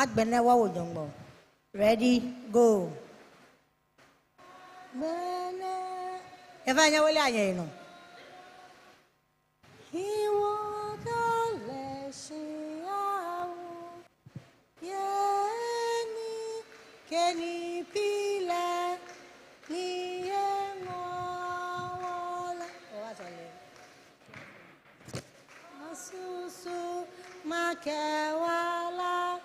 Agbene wa wojongbo. Ready, go. Evanya wole anye no. He walk a leshi awo. Yeni keni pile ni yemola. Oh, that's all. Masusu makewala.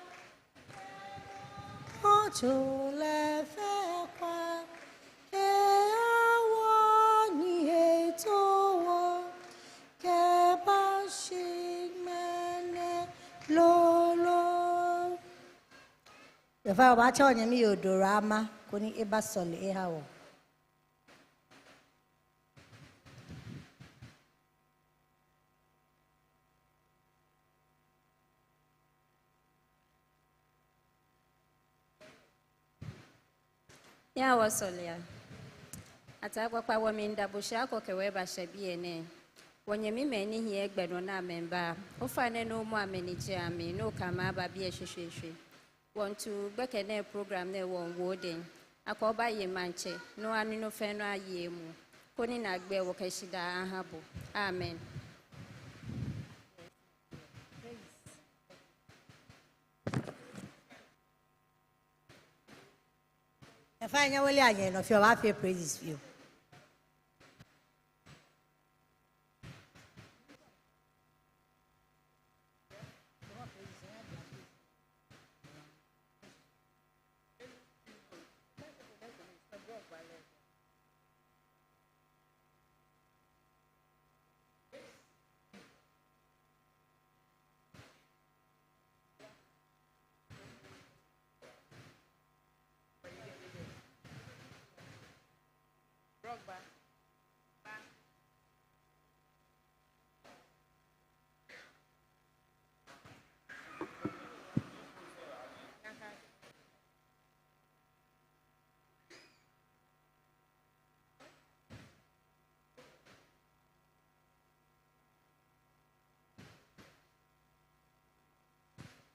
Ocho le fekwa. If I watch on you, Dorama, Kuni Ebasoli, Ehawo. Ya wasolia. Atakwa kwa waminda bushako keweba shabiene. Wanyemi meni hiye gbeno na memba. Ufane no mu amenije ami no kama babie hwehwehwe. Want to back a program ne won wording. Akoba ye manche no anu no fe no aye mu. Koni na gbe wo kashida ahabo. Amen. If I know wole anye no fe wa fe praises for you.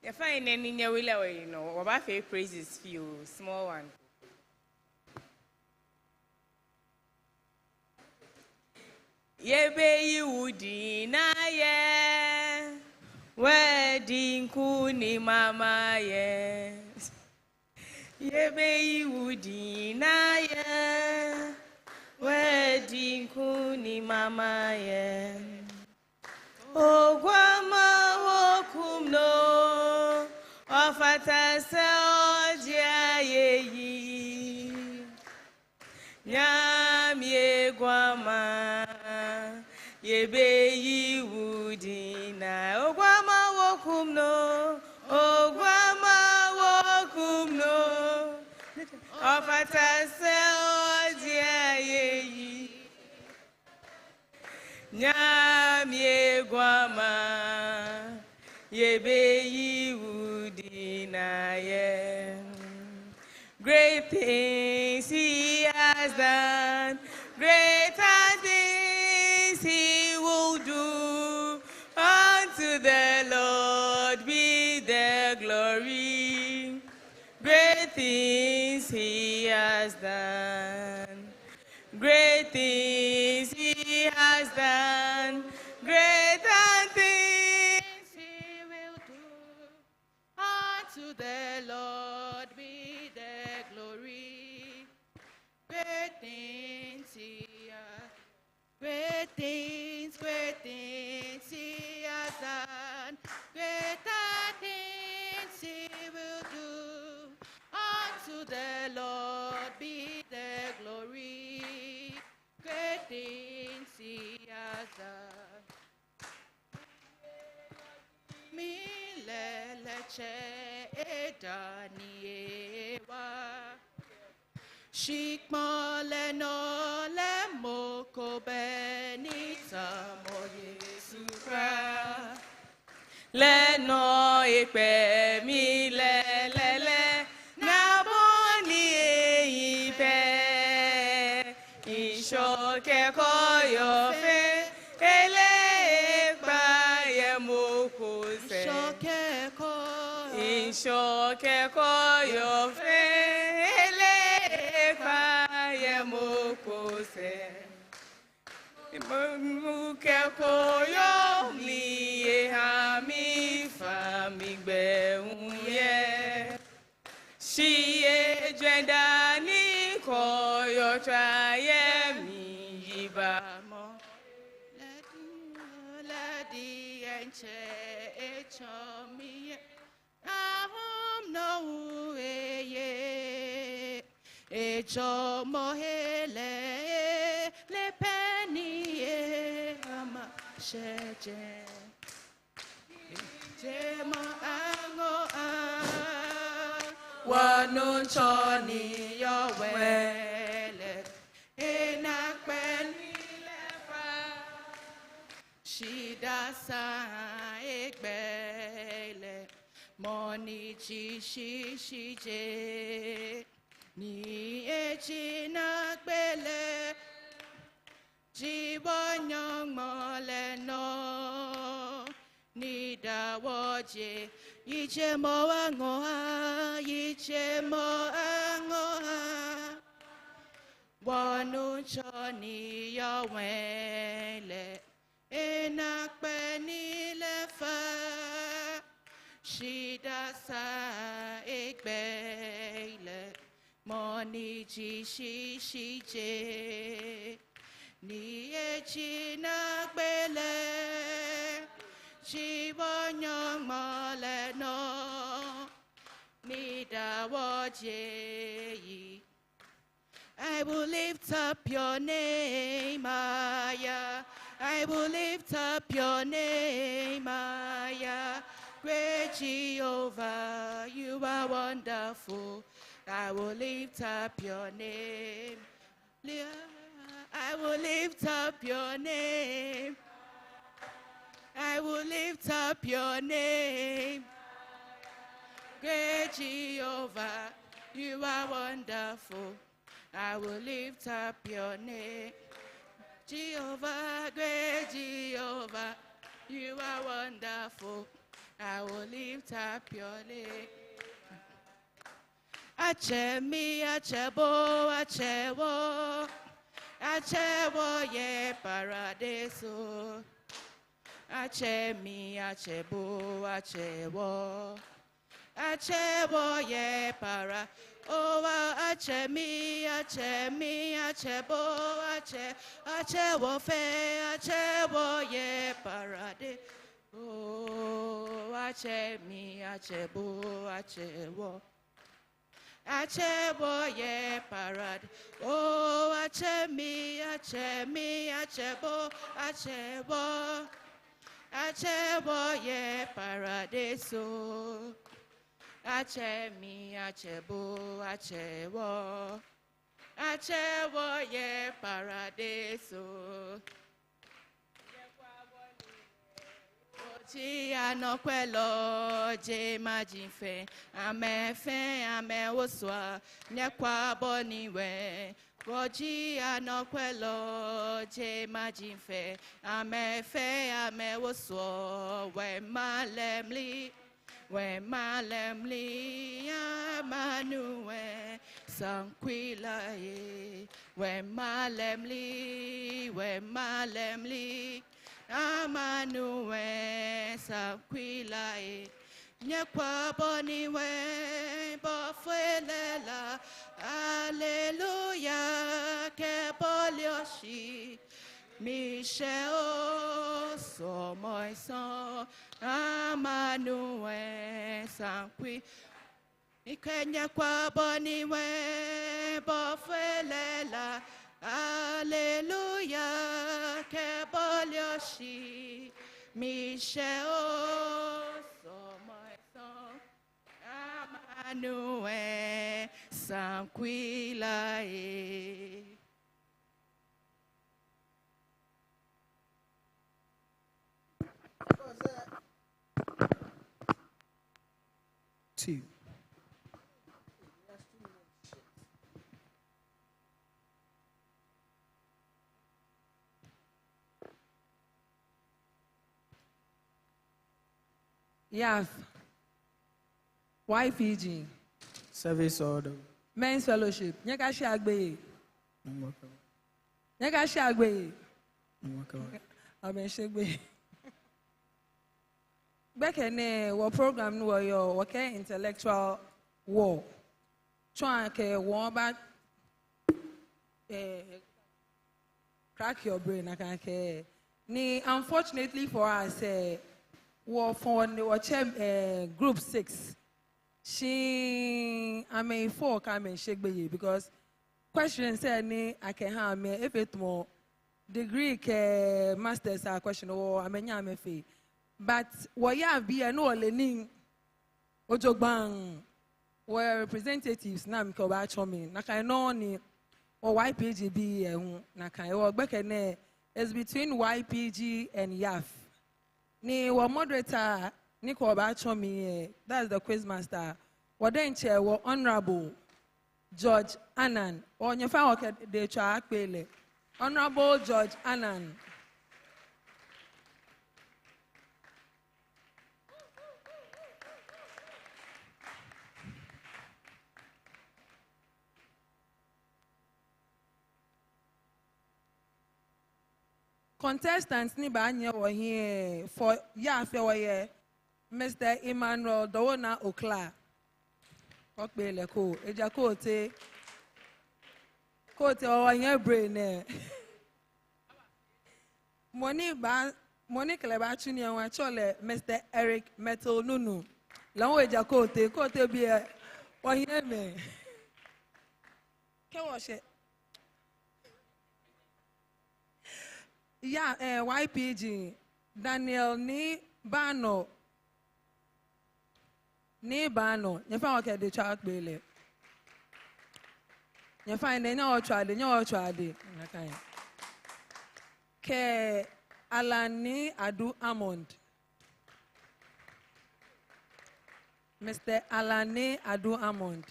You find any new way, you know, what my favorite praises for you, small one. Yebe yudi na ye, wedding kuni mama ye. Yebe yudi na ye, wedding kuni mama ye. O guama wokum no, ofata se odia ye. Nyam ye guama, ye be ye woodina. O guama wokum no, o guama wokum no, ofata se odia ye. Nyam ye guama, ye be ye woodina ye. Great things he has done, greater things he will do. Unto the Lord be the glory. Great things he has done, great things he has done, greater things he will do. Unto the Lord be the glory. Great things he has, great things he has done, greater things he will do. Unto the Lord be the glory. Great things he has done. Mileleche edaniewa. Shikmole no le moko benita moye sukra. Le no ipe mi le na boni ipe. Ishoke koyo fe ele pa ye moko se. Ishoke koyo misho keko yo fele kwa ye mokose. Keko yo liye hami famigbe unye. Shiye jendani koyo traye mi yibamo. Ladi enche echomi ahom no ye echomo hele le penny ama sheje jema ango wanu choni yo wele enakweni Shida sa ekbele moni chi shi je ni echi na gbele jibonyong mole no ni da woje yiche mo angoha wanu choni yo wele enakpeni lefa shida sa ekbele moni ji shi je ni echi nakbele jibonyong mole no ni da woje yi. I will lift up your name, Maya. I will lift up your name, Maya. Great Jehovah, you are wonderful. I will lift up your name. I will lift up your name. I will lift up your name. Great Jehovah, you are wonderful. I will lift up your name. Jehovah, great Jehovah, you are wonderful. I will lift up your name. Achemi, achebo, achewo, achewo ye paradiso. Achemi, achebo, achewo, achewo ye para. Oh, achemi, achebo, achewo fe, achewo ye parade. Oh, achemi, achebo, achewo, achewo ye parade. Oh, achemi, achebo, achewo, achewo ye parade. So. Achemi, achebo, achewo, achewo ye paradiso. Oji anokwelo je majinfe, ame oswa, nyekwa boniwe. Oji anokwelo je majinfe, ame oswa, we malemli. We malemli amanue sanquila ye. We malemli amanue sanquila ye. Nyekwa boni we bofuelela. Alleluia ke bolioshi. Michel so my son Amanue Sanqui Ikenya kwa boni we bofelela Alleluia ke bolioshi Michel so my son Amanue Sanqui la e. 2. Yaf, YPG. Service order. Men's Fellowship. Nyaka Shagbe. Nyaka Shagbe. Amen Shagbe. Back in what program were your working intellectual war? Try to war about crack your brain. I can't care. Unfortunately for us, war for group 6. She I mean 4 come and shake because question said ni I can have me if it more degree masters are question or I mean fee. But what you have be no learning Ojogbang were representatives na mi ko ba chomi na kan no ni or YPGB na kan or back is between YPG and Yaf. Ni wa moderator ni ko ba chomi that's the quiz master. Wa den chair wa honorable George Annan or nyefa o de twa akpele. Honorable George Annan. Contestants ni ba nye wo here for Yaf wo here Mr. Emmanuel Dowona Okla. Okpele ko eja kote wo here brain Money kleba chuni wa chole Mr. Eric Metal Nunu. Lawo eja kote bi wo here me. Ke wo she yeah, YPG Daniel ni bano nyefa oke de chat bele nyefa nya otwade nakan ke Alani Adu Amond Mr. Alani Adu Amond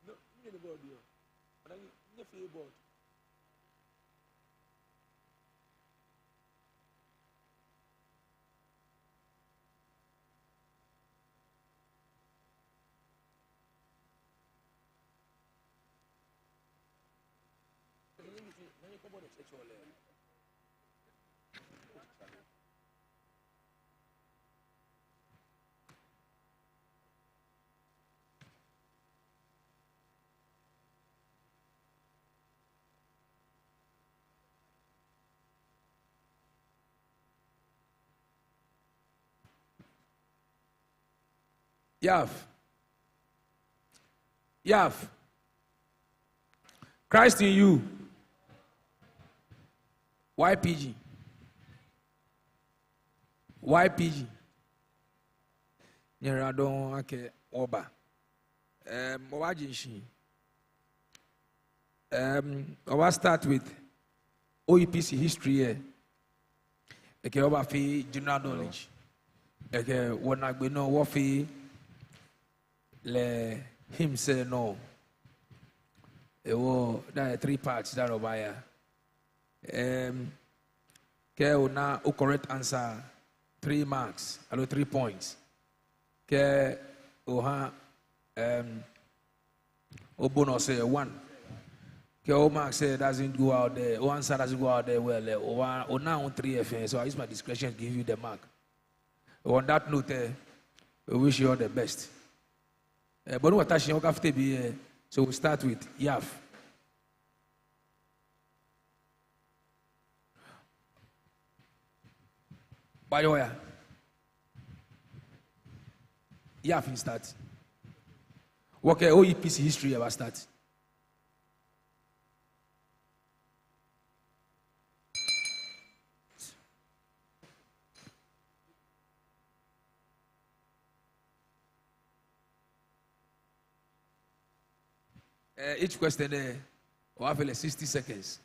No, you the board here. But I need board. Yaf. Christ in you. YPG. Nyera don ake oba. Owajishi. I start with OEPC history here. Okay, oba fi general knowledge. Okay, when I go know what fi le him say no. There are 3 parts that over here. Okay, now correct answer 3 marks, 3 points. Okay, bonus say 1. Okay, mark say doesn't go out there. Answer doesn't go out there well. Now 3 FN. So I use my discretion to give you the mark. On that note, we wish you all the best. But what touching after be so we start with Yaf. By the way, Yaf in start. Okay, OEPC history ever start. Each question will have 60 seconds.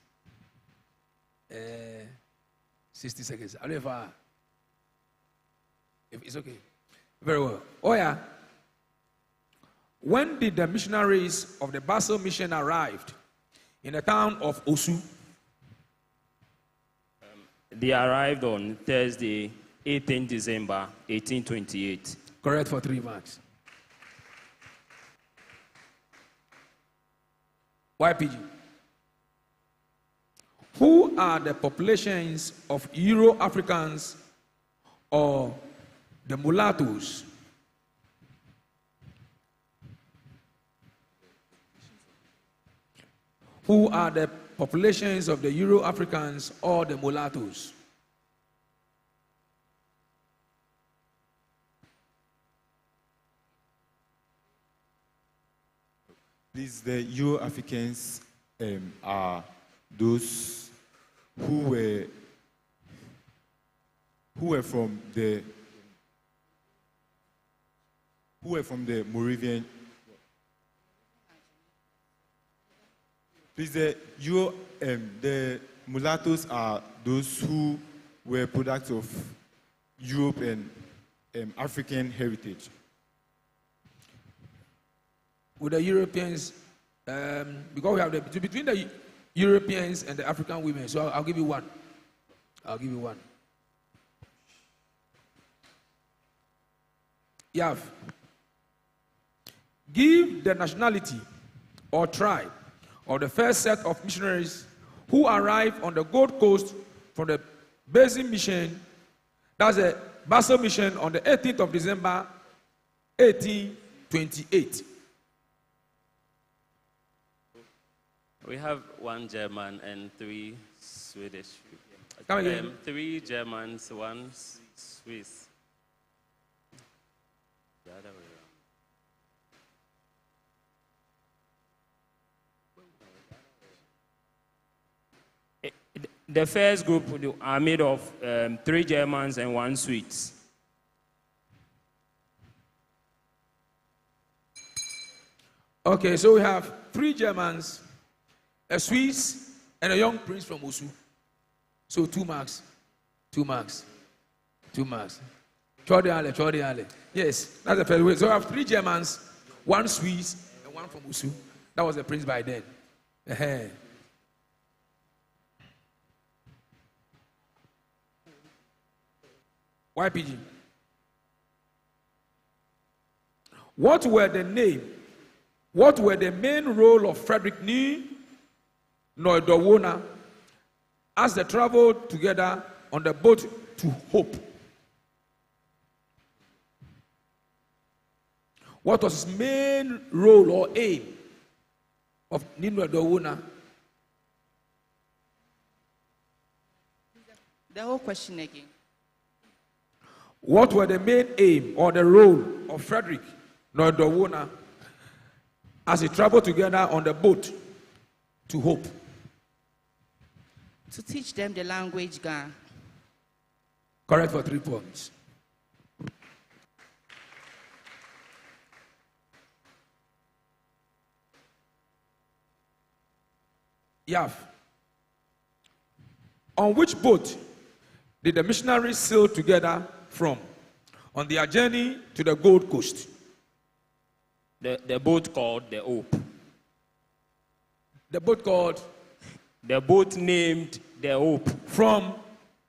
60 seconds. I don't know if it's okay. Very well. Oh yeah. When did the missionaries of the Basel Mission arrived in the town of Osu? They arrived on Thursday, 18 December 1828. Correct for 3 marks. YPG. Who are the populations of Euro-Africans or the mulattoes? Who are the populations of the Euro-Africans or the mulattoes? These the Euro-Africans are those who were from the Moravian. Please, the mulattoes are those who were products of Europe and African heritage. With the Europeans, because we have between the Europeans and the African women, so I'll give you one. I'll give you one. Yaf. Give the nationality or tribe of the first set of missionaries who arrived on the Gold Coast from the Basin Mission, that's the Basel Mission, on the 18th of December, 1828. We have 1 German and 3 Swedish. Come again. 3 Germans, 1 Swiss. The other way around. The first group are made of 3 Germans and 1 Swiss. Okay, so we have 3 Germans, a Swiss, and a young prince from Osu. So 2 marks. 2 marks. 2 marks. Chode. Yes, that's the first way. So we have 3 Germans, 1 Swiss, and 1 from Osu. That was the prince by then. YPG. What were the main role of Frederick Ni Noidowona as they traveled together on the boat to Hope? What was his main role or aim of Nino Dowona? The whole question again. What were the main aim or the role of Frederick Noidowona as he traveled together on the boat to Hope? To teach them the language, Ga. Correct for 3 points. Yaf. On which boat did the missionaries sail together from on their journey to the Gold Coast? The boat called the Hope. The boat called? The boat named the Hope. From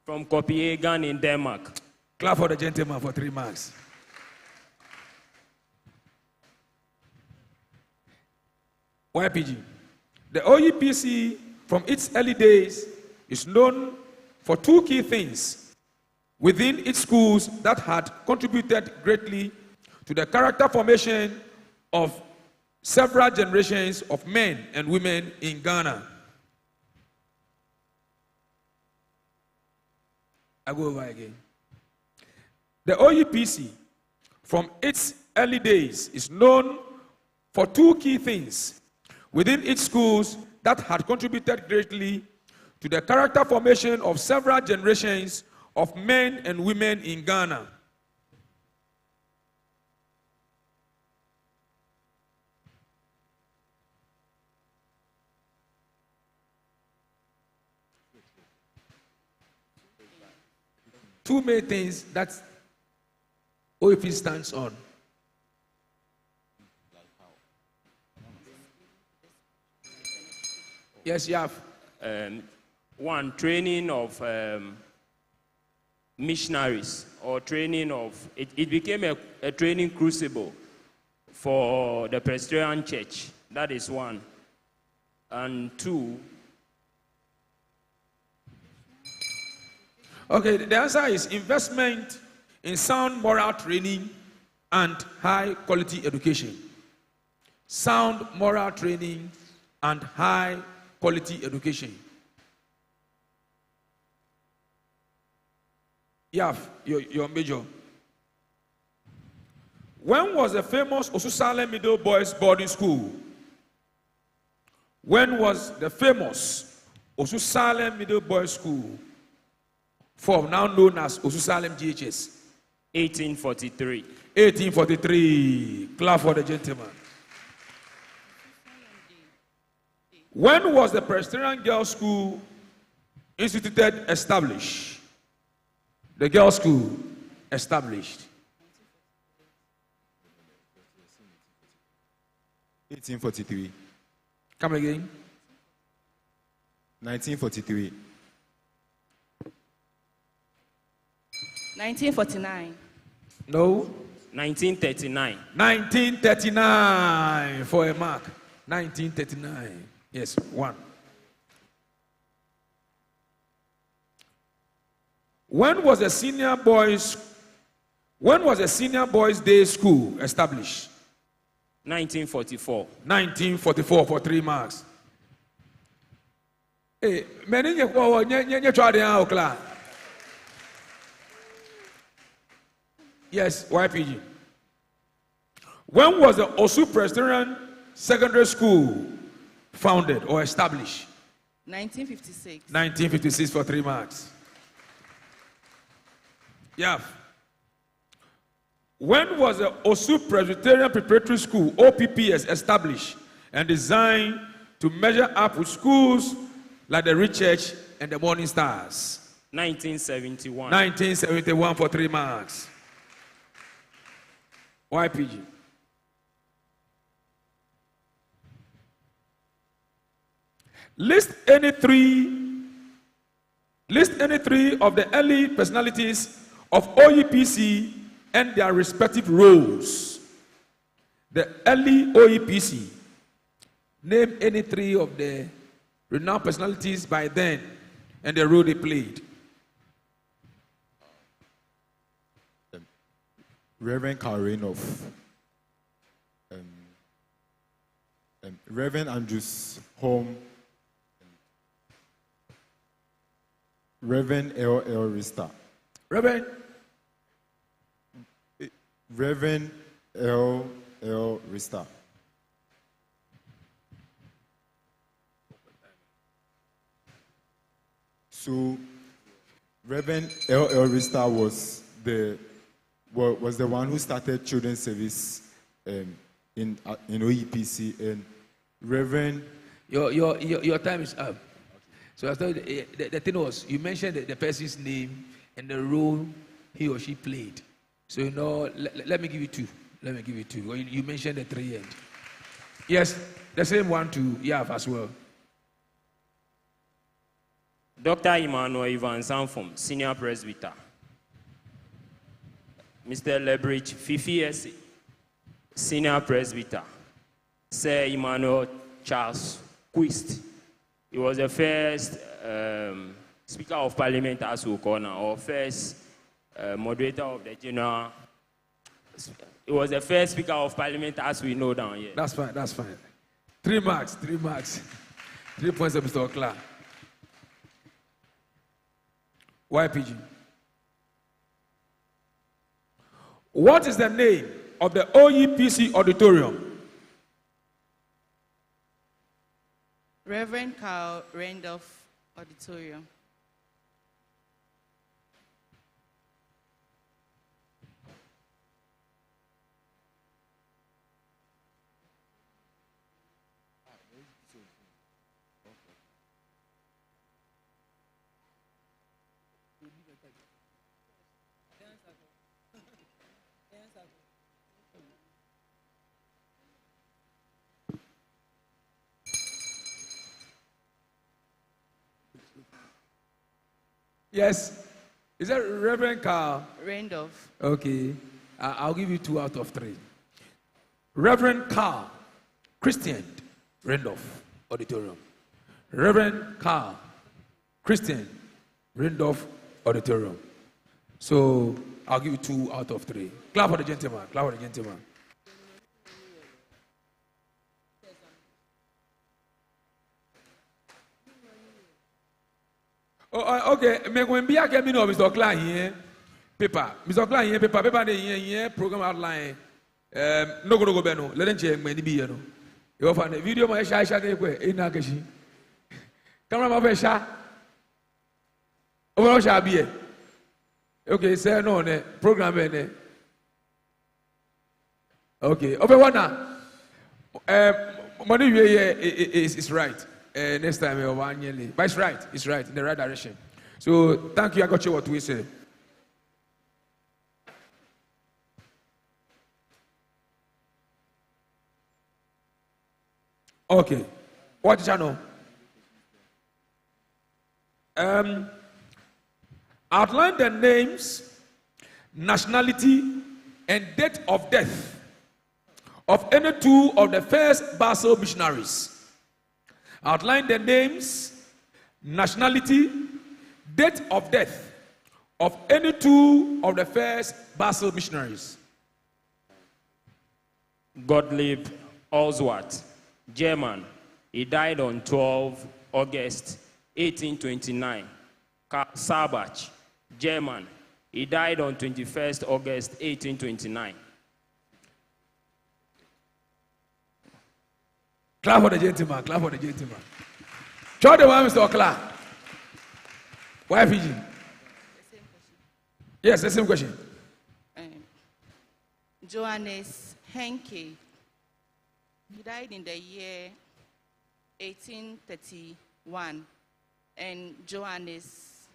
Copenhagen in Denmark. Clap for the gentleman for 3 marks. YPG. The OEPC from its early days is known for 2 key things within its schools that had contributed greatly to the character formation of several generations of men and women in Ghana. I go over again. The OEPC from its early days is known for 2 key things within its schools that had contributed greatly to the character formation of several generations of men and women in Ghana. two main things that OEP stands on. Yes, you have. One, training of missionaries, or training of, it became a training crucible for the Presbyterian Church. That is one. And two. Okay, the answer is investment in sound moral training and high quality education. Sound moral training and high quality education. Yaf, your major. When was the famous Osusalem Middle Boys Boarding School? When was the famous Osusalem Middle Boys School, now known as Osusalem GHS? 1843. 1843. Clap for the gentleman. When was the Presbyterian Girls' School instituted, established? The girls' school established. 1843. Come again. 1943. 1949. No. 1939. 1939 for a mark. 1939. Yes, one. When was the senior boys day school established? 1944. 1944 for 3 marks. Hey, yes, YPG. When was the Osu Presbyterian Secondary School founded or established? 1956. 1956 for 3 marks. Yeah. When was the Osu Presbyterian Preparatory School, OPPS, established and designed to measure up with schools like the Rich Church and the Morning Stars? 1971. 1971 for 3 marks. YPG. List any three of the early personalities of OEPC and their respective roles. The early OEPC. Name any 3 of the renowned personalities by then and the role they played. Reverend Carl Renoff, Reverend Andrews Home, Reverend L.L. Rista. Reverend L.L. Rista. So, Reverend L.L. Rista was the one who started children's service in OEPC, and Reverend. Your time is up. So I thought the thing was, you mentioned the person's name and the role he or she played. So let me give you 2. Let me give you 2. You mentioned the 3 end. Yes, the same one to Yaf as well. Dr. Emmanuel Ivan Sanfom, Senior Presbyter. Mr. Lebridge Fifi, Senior Presbyter. Sir Emmanuel Charles Quist. He was the first Speaker of Parliament, as we call now, or first moderator of the general. He was the first Speaker of Parliament, as we know down here. That's fine, that's fine. 3 marks, 3 marks. 3 points of Mr. Okla. YPG. What is the name of the OEPC auditorium? Reverend Carl Randolph Auditorium. Yes. Is that Reverend Carl? Randolph. Okay. I'll give you 2 out of 3. Reverend Carl, Christian, Randolph Auditorium. Reverend Carl, Christian, Randolph Auditorium. So I'll give you 2 out of 3. Clap for the gentleman. Clap for the gentleman. Oh, okay. Me when be a get me know Mr. Klein here. Paper. Mr. Klein here paper. Paper dey here program outline. No go beno. Let them check me ni bi here no. You offer the video ma sha dey kwe. E na keshi. Camera ma fe sha. Over sha bi here. Okay, say no ne program ne. Okay. Over what now? Money we here is right. Next time, but it's right. It's right in the right direction. So thank you. I got you what we say. Okay. What channel? Outline the names, nationality, and date of death of any 2 of the first Basel missionaries. Outline the names, nationality, date of death of any 2 of the first Basel missionaries. Gottlieb Oswald, German. He died on 12 August 1829. Karl Sabach, German. He died on 21st August 1829. Clap for the gentleman. Clap for the gentleman. Show the one, Mr. Okla. Why Fiji? Yes, the same question. Johannes Henke. He died in the year 1831. And Johannes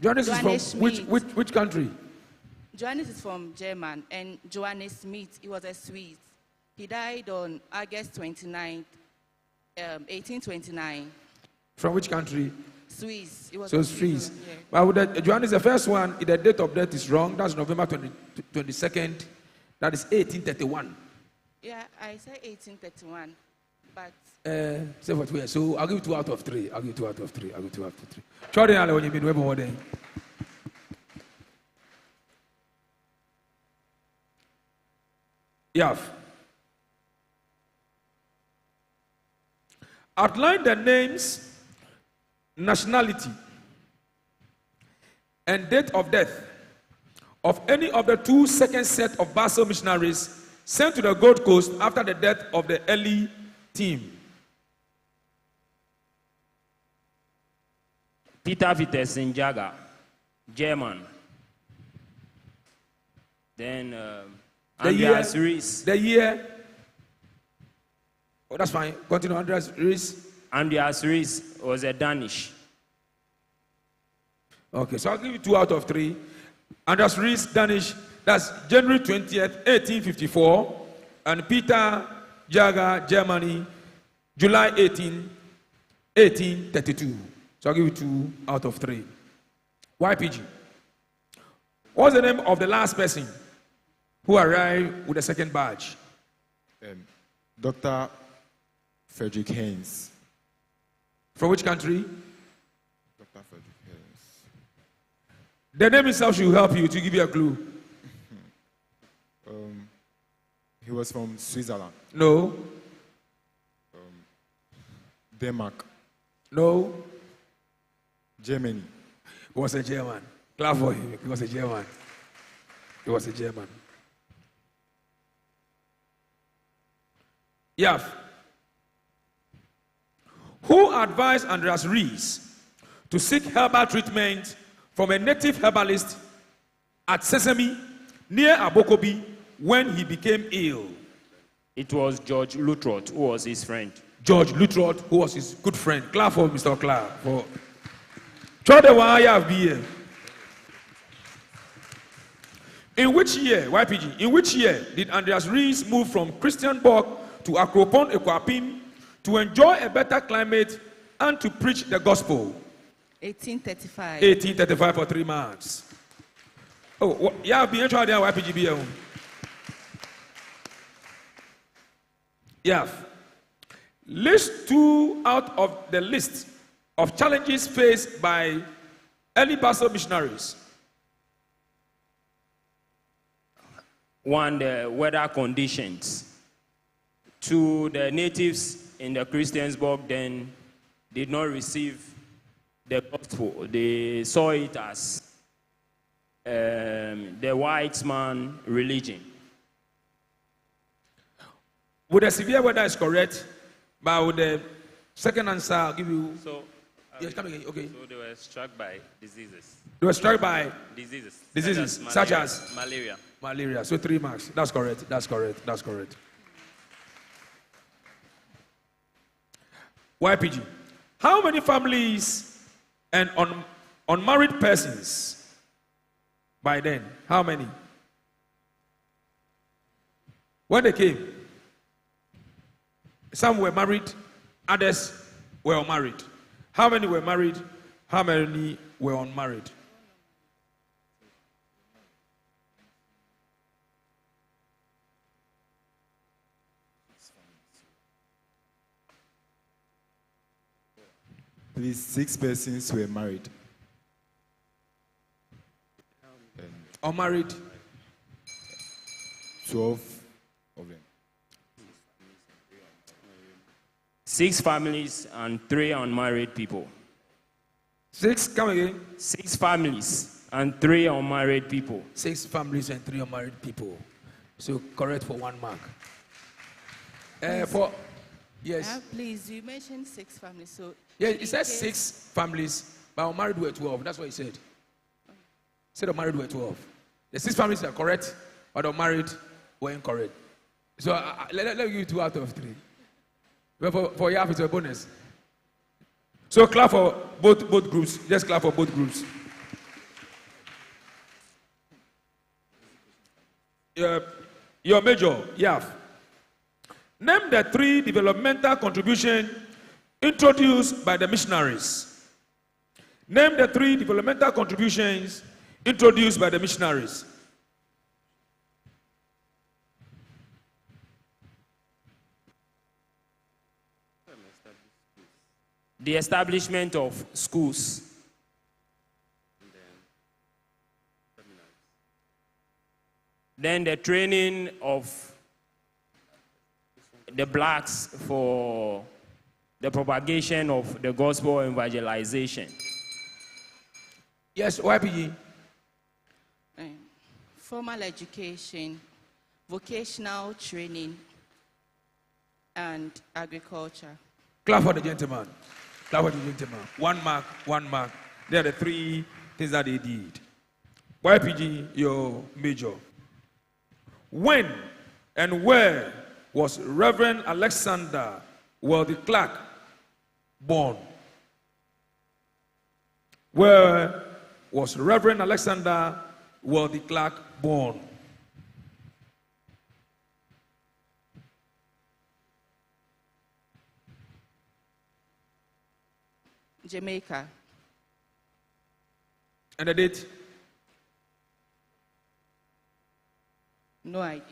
is from which country? Johannes is from German, and Johannes Smith, he was a Swiss. He died on August 29th, 1829. From which country? Swiss. It was So Swiss. Yeah. But with Johannes, the first one, the date of death is wrong. That's November 22nd. That is 1831. Yeah, I said 1831, but... So I'll give you 2 out of 3. I'll give you 2 out of 3. I'll give you 2 out of 3. Jordan, when you mean more than. Yaf. Outline the names, nationality, and date of death of any of the 2 second set of Basel missionaries sent to the Gold Coast after the death of the early team. Peter Wittensenjager, German. Then Andreas Ries. The year. Oh, that's fine. Continue, Andreas Ries. Andreas Ries was a Danish. Okay, so I'll give you 2 out of 3. Andreas Ries, Danish. That's January 20th, 1854. And Peter Jager, Germany, July 18, 1832. So I'll give you 2 out of 3. YPG. What's the name of the last person who arrived with the second badge? Dr. Frederick Haynes. From which country? Dr. Frederick Haynes. The name itself should help you to give you a clue. He was from Switzerland. No. Denmark. No. Germany. He was a German. Clap for him. He was a German. He was a German. Yaf. Who advised Andreas Ries to seek herbal treatment from a native herbalist at Sesame near Abokobi when he became ill? It was George Lutrot, who was his friend. George Lutrot, who was his good friend. Clap for Mr. Clark. For try the one I have here. In which year, YPG, in which year did Andreas Ries move from Christianborg to Akropon Ekwapim to enjoy a better climate and to preach the gospel? 1835. 1835 for 3 marks. Oh, yeah, be interested in YPGB. Yeah. List 2 out of the list of challenges faced by early pastor missionaries. 1, the weather conditions. 2, the natives in the Christiansburg then did not receive the gospel. They saw it as the white man religion. With the severe weather is correct, but with the second answer, I'll give you. So, yes, come again. Okay. So they were struck by diseases. They were struck by Diseases. such as malaria. Malaria. So 3 marks. That's correct. That's correct. That's correct. YPG. How many families and unmarried persons by then? How many? When they came, some were married, others were unmarried. How many were married? How many were unmarried? Please, 6 persons were married. Unmarried? 12 of them. 6 families and 3 unmarried people. 6, come again. 6 families and 3 unmarried people. 6 families and 3 unmarried people. So correct for 1 mark. For yes. Please, you mentioned 6 families. So Yeah, it says 6 families, but unmarried were 12. That's what he said. He said unmarried were 12. The 6 families are correct, but unmarried were incorrect. So let me give you 2 out of 3. But for Yaf, it's a bonus. So clap for both groups. Just clap for both groups. Your major, Yaf. Name the 3 developmental contributions introduced by the missionaries. Name the 3 developmental contributions introduced by the missionaries. The establishment of schools. Then the training of the blacks for the propagation of the gospel evangelization. Yes, YPG. Formal education, vocational training, and agriculture. Clap for the gentleman. Clap for the gentleman. 1 mark, 1 mark. They are the 3 things that they did. YPG, your major. When and where was Reverend Alexander Wealthy Clark born? Where was Reverend Alexander Wealthy Clark born? Jamaica. And the date? No idea.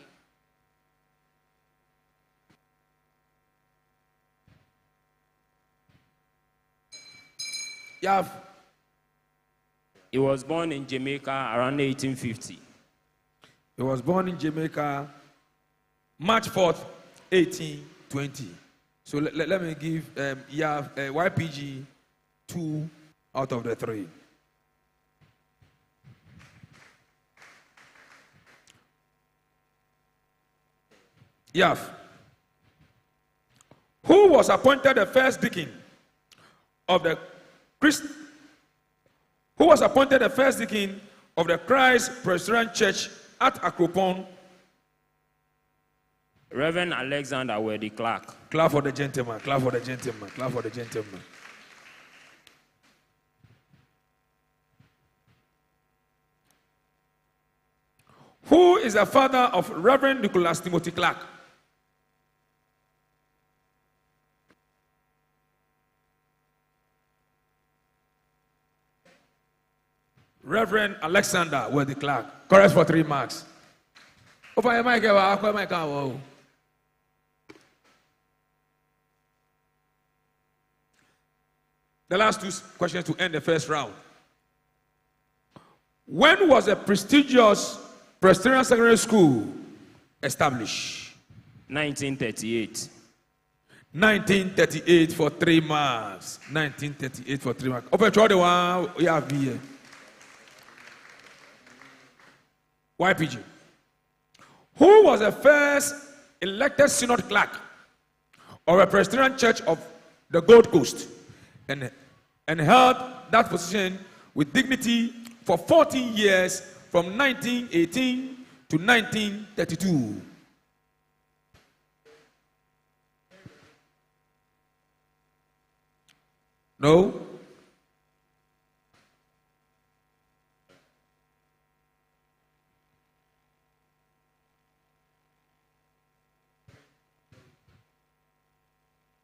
Yaf. He was born in Jamaica around 1850. He was born in Jamaica March 4th, 1820. So let me give YPG 2 out of the 3. Yaf. Who was appointed the first deacon of the Who was appointed the first deacon of the Christ Presbyterian Church at Akropon? Reverend Alexander Wealthy Clark. Clap for the gentleman. Clap for the gentleman. Clap for the gentleman. Who is the father of Reverend Nicholas Timothy Clark? Reverend Alexander Worthy Clark. Correct for 3 marks. Open your mic. The last 2 questions to end the first round. When was a prestigious Presbyterian secondary school established? 1938. 1938 for 3 marks. 1938 for 3 marks. Open the one you have here. YPG. Who was the first elected synod clerk of a Presbyterian church of the Gold Coast and held that position with dignity for 14 years from 1918 to 1932? No?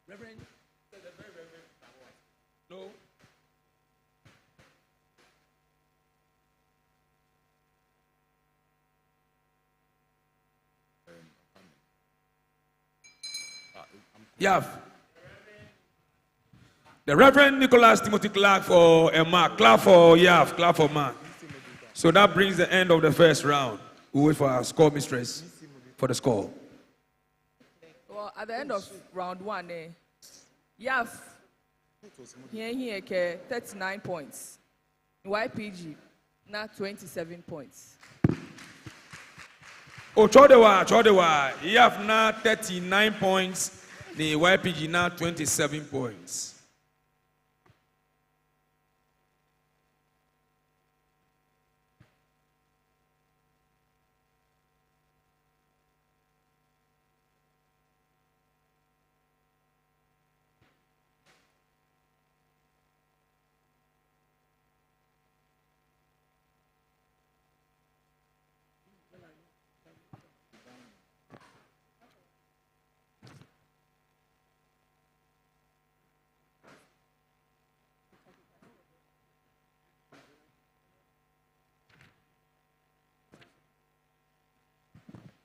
Reverend? No? Yaf. The Reverend Nicholas Timothy Clark for a mark. Clap for Yaf. Clap for Mark. So that brings the end of the first round. We wait for our score mistress for the score. Well, at the end of round 1, Yaf, here, 39 points. YPG, now 27 points. Oh, Chodewa. Yaf now 39 points. The YPG now 27 points.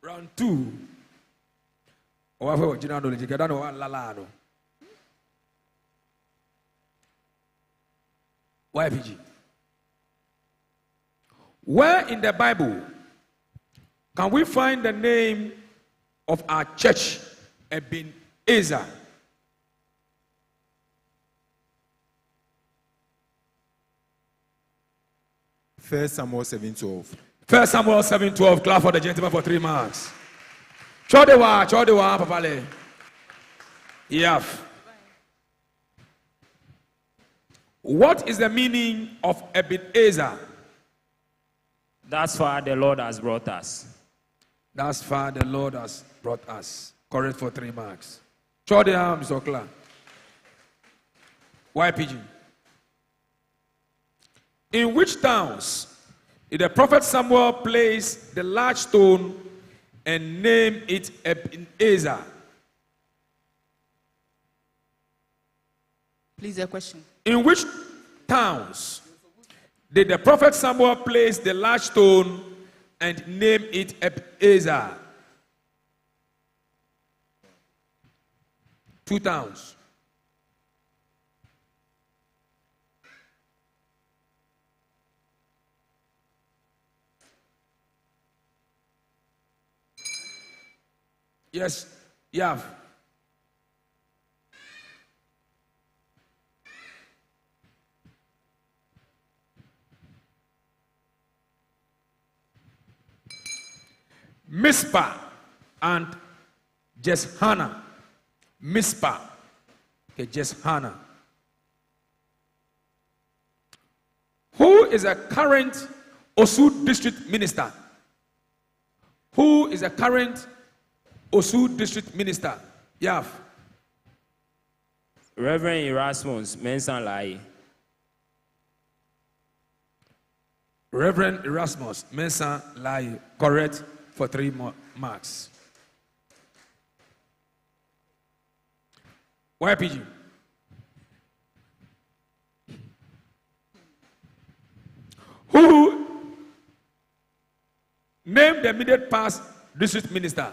Round 2. YPG. Where in the Bible can we find the name of our church, Eben-Ezer? First Samuel 7:12. 1 Samuel 7:12. Clap for the gentleman for 3 marks. Chodewa, papale. Yaf. What is the meaning of Eben-Ezer? Thus far the Lord has brought us. Thus far the Lord has brought us. Correct for 3 marks. Chodewa, Mr. Clark. YPG. In which towns did the prophet Samuel place the large stone and name it Eben-Ezer? Please, a question. In which towns did the prophet Samuel place the large stone and name it Eben-Ezer? 2 towns. Yes, Yav. Mizpah and Jeshanah. Mizpah. Okay, Jeshanah. Who is a current Osu district minister? Who is a current Osu district minister? Yaf. Reverend Erasmus Mensah Lai. Reverend Erasmus Mensah Lai. Correct for 3 marks. YPG. Who name the immediate past district minister?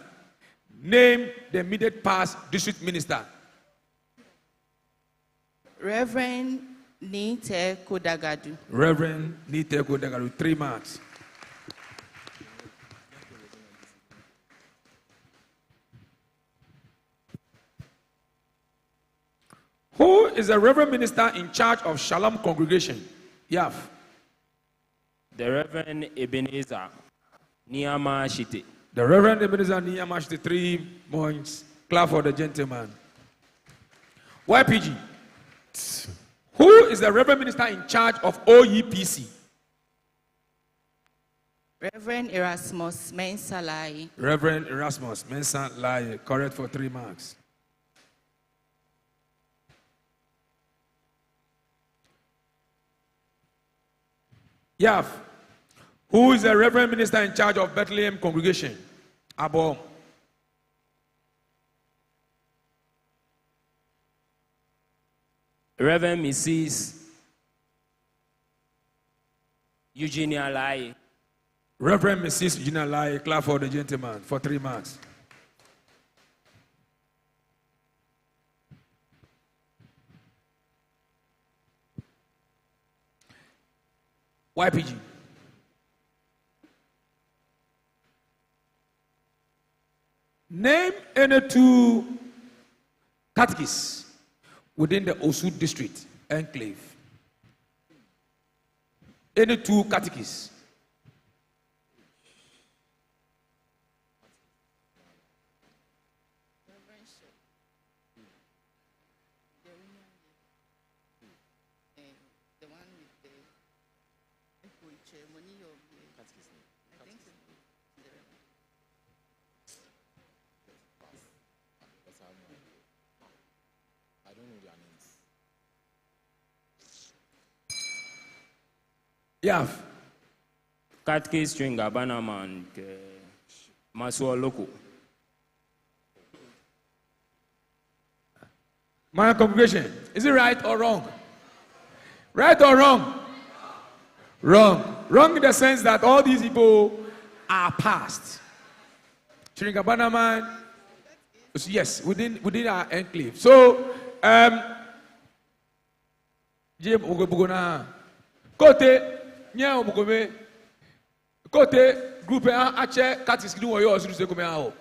Name the immediate past district minister. Reverend Nite Kodagadu. Reverend Nite Kodagadu, 3 marks. Who is the Reverend Minister in charge of Shalom Congregation? Yaf. The Reverend Eben-Ezer, Niyama Shite. The Reverend Eben-Ezer Niyama Shite, 3 points. Clap for the gentleman. YPG. Who is the Reverend Minister in charge of OEPC? Reverend Erasmus Mensah-Lai. Reverend Erasmus Mensah-Lai, correct for 3 marks. Yaf. Who is the Reverend Minister in charge of Bethlehem Congregation? Abo. Reverend Mrs. Eugenia Lai. Reverend Mrs. Eugenia Lai, clap for the gentleman for 3 marks. YPG. Name any 2 catechists within the Osu district enclave. Any 2 catechists. Yaf. Catechist string Abanaman Maswa Loko. My congregation, is it right or wrong? Right or wrong? Wrong. Wrong in the sense that all these people are past. Chiringabanaman, yes, within our enclave. So, Jim Ogobugona, Kote, Nya Obugome, Kote, group Ache, Katis Kidu or yours, Rusekomeo.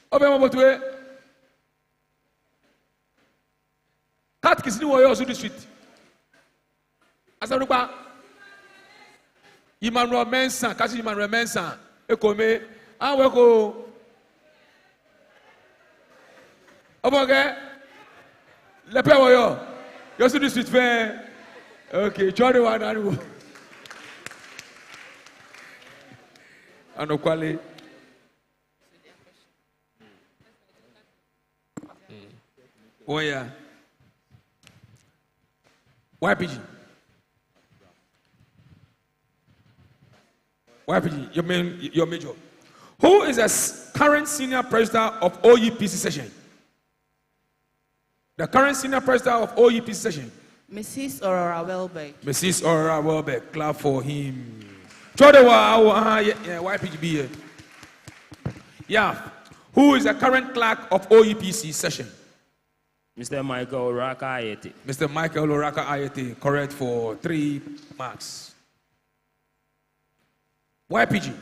Obemobotwe, Katis Kidu or yours, the street. Asaruba, Emmanuel Mensa, Kasi Emmanuel Mensa, Ekome, Aweko. Oboge, le pe woyo. You see the street fair. Okay, chori wa naru. Anokwale. Oh yeah. YPG. YPG, your major. Who is the current senior president of OEPC session? The current senior president of OEPC session. Mrs. Aurora Welbeck. Mrs. Aurora Welbeck, clap for him. YPGB. Yeah. Who is the current clerk of OEPC session? Mr. Michael Oraka Ayete. Mr. Michael Oraka Ayete, correct for 3 marks. YPG.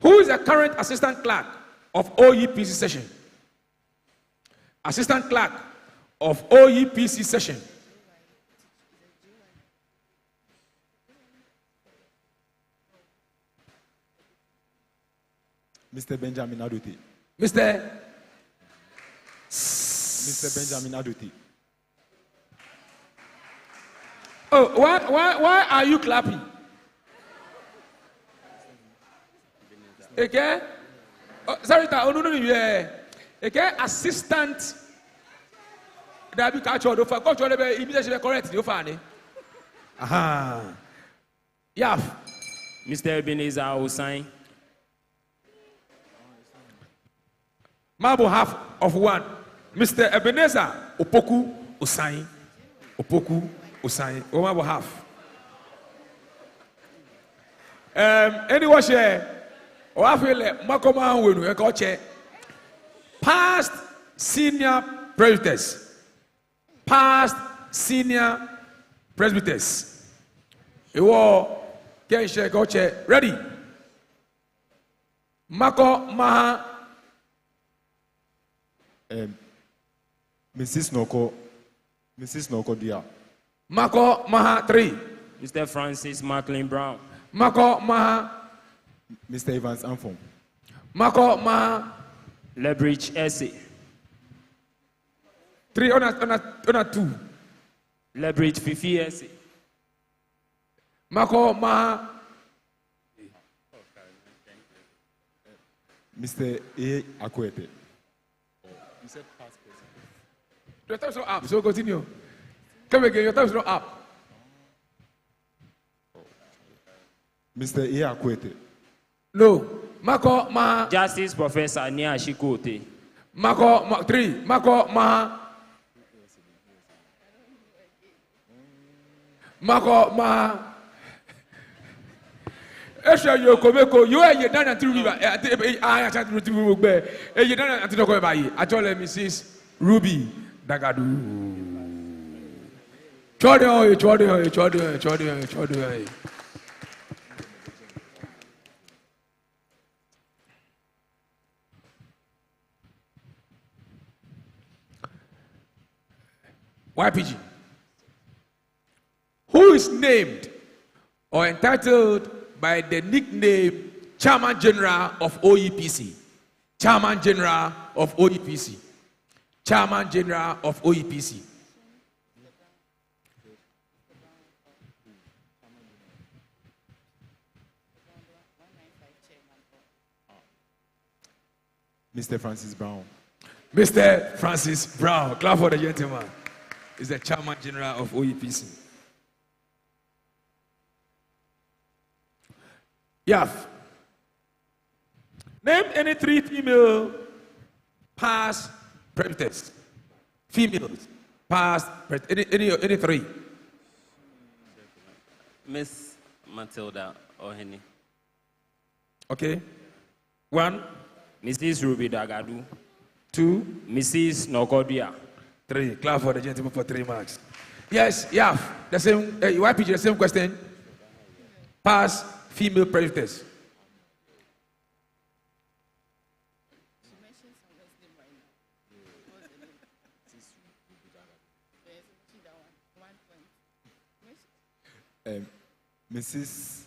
Who is the current assistant clerk of OEPC session? Assistant clerk of OEPC session. Mr. Benjamin Aduti. Mr. Benjamin Aduti. Oh, why are you clapping? Okay? Oh, sorry, okay, assistant. That be catch or for coach or immediately correct you find. Aha. Yeah. Mr. Eben-Ezer Hussein. Marble half of 1. Mr. Eben-Ezer Opoku Hussein. Opoku Hussein. Marble half. Anyone share? Or I feel like Makoma will we go check. Past senior presbyters. Past senior presbyters. You all can share go check. Ready? Mako Maha. Mrs. Noko Dia. Mako Maha 3. Mr. Francis Macklin Brown. Mako Maha. Mr. Evans Amfon. Mako Maha. Lebridge Essie. 3 on a 2. Lebridge Fifi Essie. Mako Maha. Mr. A. Akwete. You said past president. Your time is not up, so continue. Come again, your time is not up. Mr. A. Akwete. No. Mako Maha. Justice Professor Nia Shikote. Mako 3. Mako Maha. Mako Maha. Esha yo komeko yo eye dan anti river I chat to river gbe eye dan anti doko bayi atole Mrs. Ruby Dagadu. Chode. YPG. Who is named or entitled by the nickname Chairman General of OEPC? Chairman General of OEPC. Chairman General of OEPC. Mr. Francis Brown. Mr. Francis Brown. Clap for the gentleman. Is the Chairman General of OEPC. Yaf. Name any 3 female past presbyters. Females past any 3. Miss Matilda Ohene. Okay. 1. Mrs. Ruby Dagadu. 2. Mrs. Nokodia. 3. Clap for the gentleman for 3 marks. Yes, Yaf. The same. YPG, the same question. Past female presbyters. Mrs.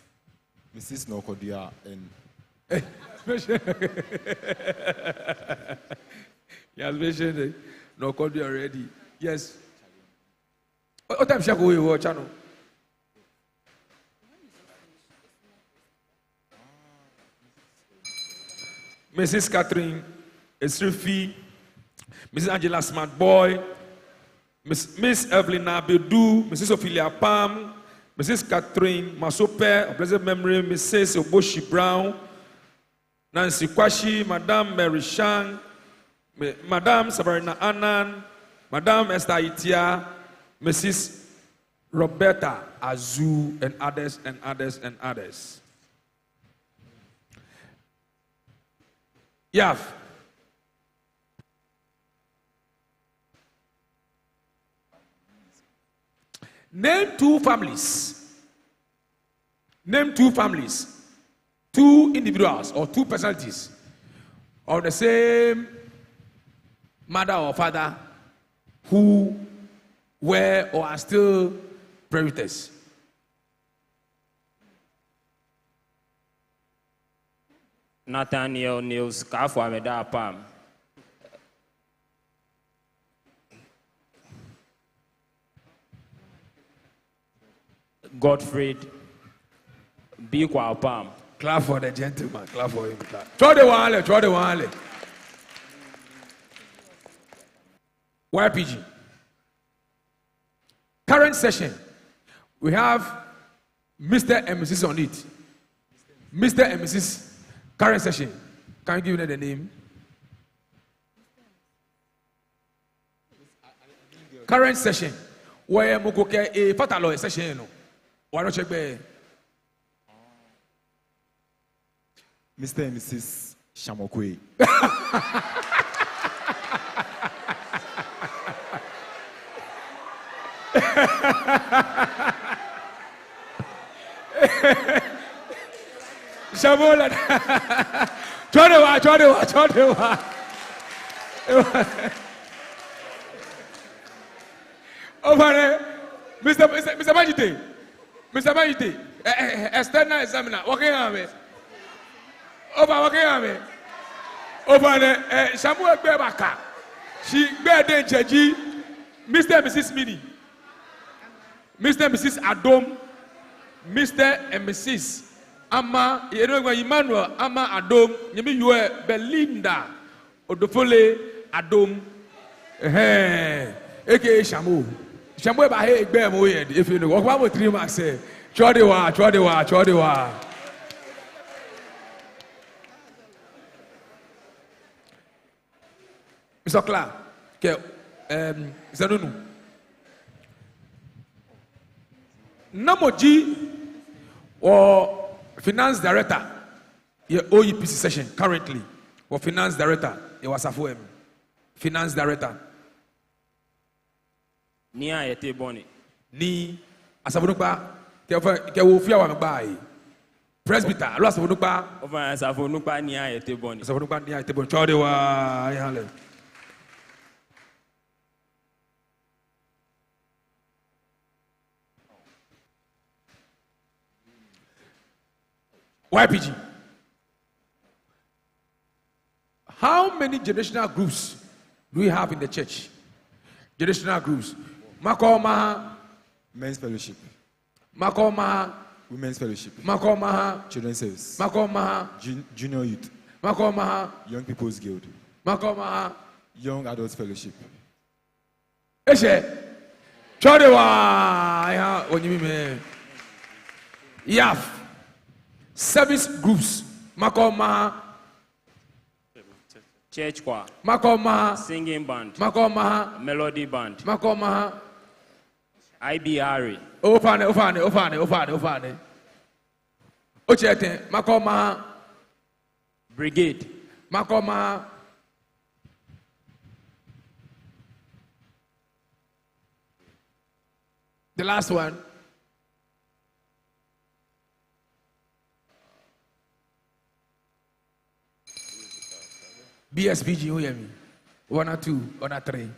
Nokodia and He has mentioned Nokodia already. Yes. What time shall we watch channel? Mrs. Catherine Esrifi, Mrs. Angela Smart Boy, Miss Evelina Bedu, Mrs. Ophelia Palm, Mrs. Catherine Masope, of blessed memory, Mrs. Oboshi Brown, Nancy Kwashi, Madame Mary Shang, Madame Sabarina Annan, Madame Esther Itia, Mrs. Roberta Azu, and others. Yaf. Name 2 families. Name 2 families. 2 individuals or 2 personalities of the same mother or father who were or are still presbyters. Nathaniel Niels Kafu Ameda Pam. Godfrey Bikwa Pam. Clap for the gentleman. Clap for him. Throw the one. YPG. Current session. We have Mr. and Mrs. on it. Mr. and Mrs. Current session. Can you give me the name? Current session. Where Mukoke a fatalo session. Why don't check there? Mr. and Mrs. Shamokwe. Shamola. Chodewa. Over there, Mr. Majite. Mr. Majite. External examiner. Working on me. Working on me. Over there, Samuel Bebaka. She bear in Cheji. Mr. and Mrs. Mini. Mr. and Mrs. Adom. Mr. and Mrs. Ama, Emmanuel, Ama Adom, Yemi Yue, Belinda, Odofole, Adom, aka Shamu. Shamu ba he egbe mo ye if you know. What about 3 marks say? Chodewa. Mr. Clark, okay, Mr. Nunu. Namoji or finance director, your OEPC session currently, or finance director, it was a finance director. Ni ayete boni. Ni asabonupa ke wo fi awa gba presbyter lo asabonupa Over asafonupa ni ayete boni. asabonupa ni ayete bon chode wa ihale. YPG. How many generational groups do we have in the church? Generational groups. Makoma. Men's fellowship. Makoma. Women's fellowship. Makoma. Children's service. Makoma. Junior youth. Makoma. Young People's Guild. Makoma. Young Adults Fellowship. Eshe. Chodewa. Ya onyimi Yaf. Service groups. Makoma. Church choir. Makoma. Singing band. Makoma. Melody band. Makoma. IBRA. Ofane. Ochete. Makoma. Brigade. Makoma. The last one. BSPG, who hear me? 1 or 2 or 3.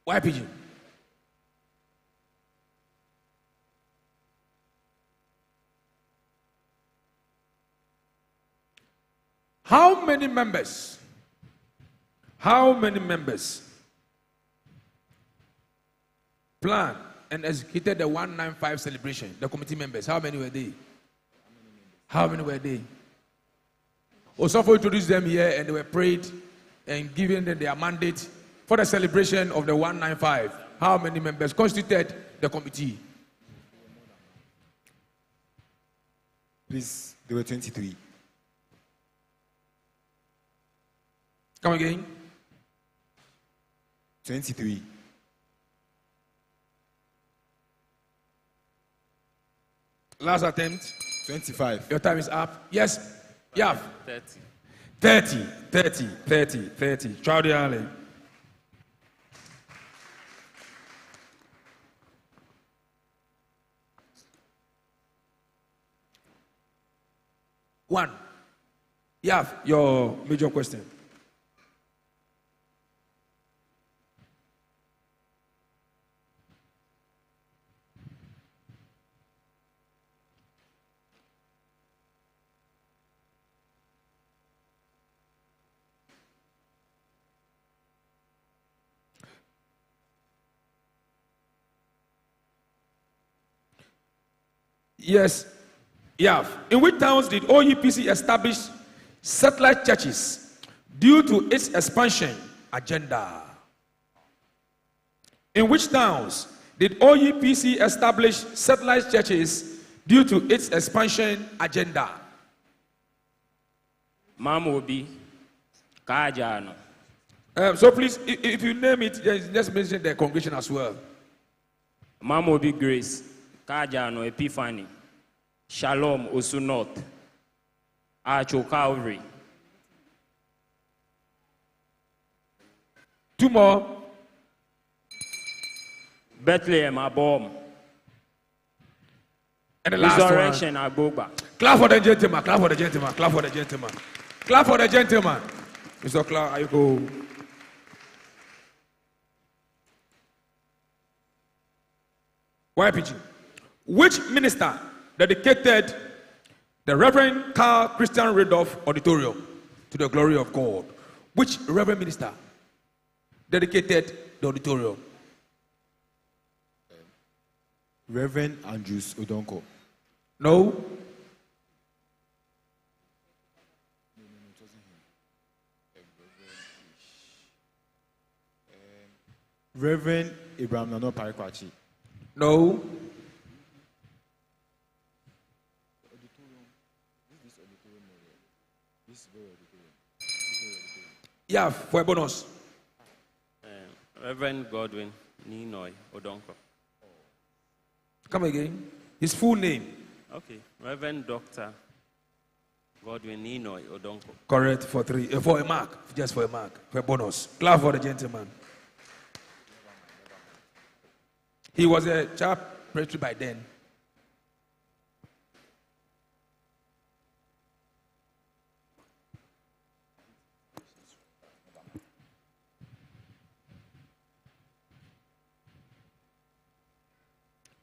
YPG. How many members? How many members planned and executed the 195 celebration? The committee members, how many were they? How many were they? Osofo introduced them here and they were prayed and given them their mandate for the celebration of the 195. How many members constituted the committee? Please, there were 23. Come again. 23. Last attempt. 25. Your time is up. Yes. Yeah. 30. 30. Chowdy Allen. One. Yeah, your major question. Yes. Yeah. In which towns did OEPC establish satellite churches due to its expansion agenda? In which towns did OEPC establish satellite churches due to its expansion agenda? Mamobi. Kajano. So please, if you name it, just mention the congregation as well. Mamobi Grace. Kajano Epiphany. Shalom Osunot. Archo Calvary. 2 more. Bethlehem Abom. And the last Resurrection one. Agoba. Clap for the gentleman. Clap for the gentleman. Clap for the gentleman. Clap for the gentleman. Mr. Clark, are you go? YPG. Which minister dedicated the Reverend Carl Christian Randolph Auditorium to the glory of God? Which Reverend minister dedicated the auditorium? Reverend Andrews Odonko. No. Reverend Abraham Nano Parikwachi. No. Yeah, for a bonus. Reverend Godwin Ninoy Odonko. Come again. His full name. Okay. Reverend Dr. Godwin Ninoy Odonko. Correct for 3. For a mark. Just for a mark. For a bonus. Clap for the gentleman. He was a child preacher by then.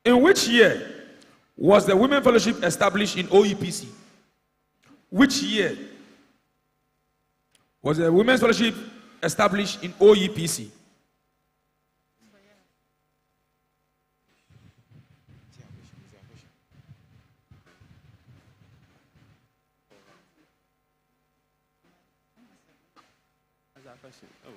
In which year was the Women Fellowship established in OEPC? Which year was the Women's Fellowship established in OEPC? Oh.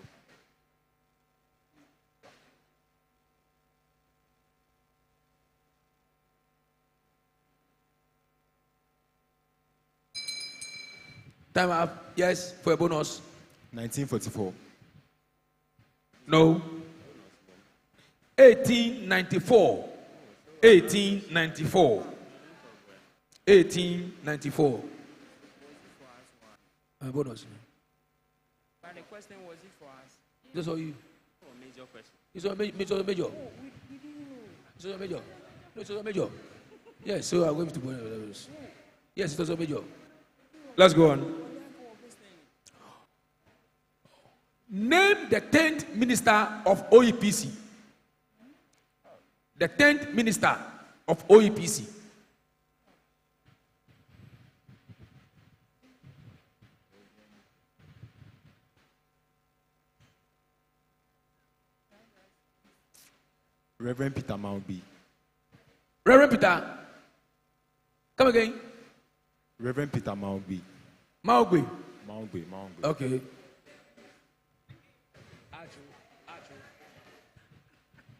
Time up. Yes, for a bonus. 1944. No. 1894. 1894. 1894. A bonus. But the question was it for us? Just all you. Oh, major question. It's a major. It's a major. No, it's a major. Yes, so I'm going to put it. Yes, it was a major. Let's go on. Name the 10th minister of OEPC. The 10th minister of OEPC. Reverend Peter Maugbe. Reverend Peter. Come again. Reverend Peter Maugbe. Maugbe. Maugbe. Okay.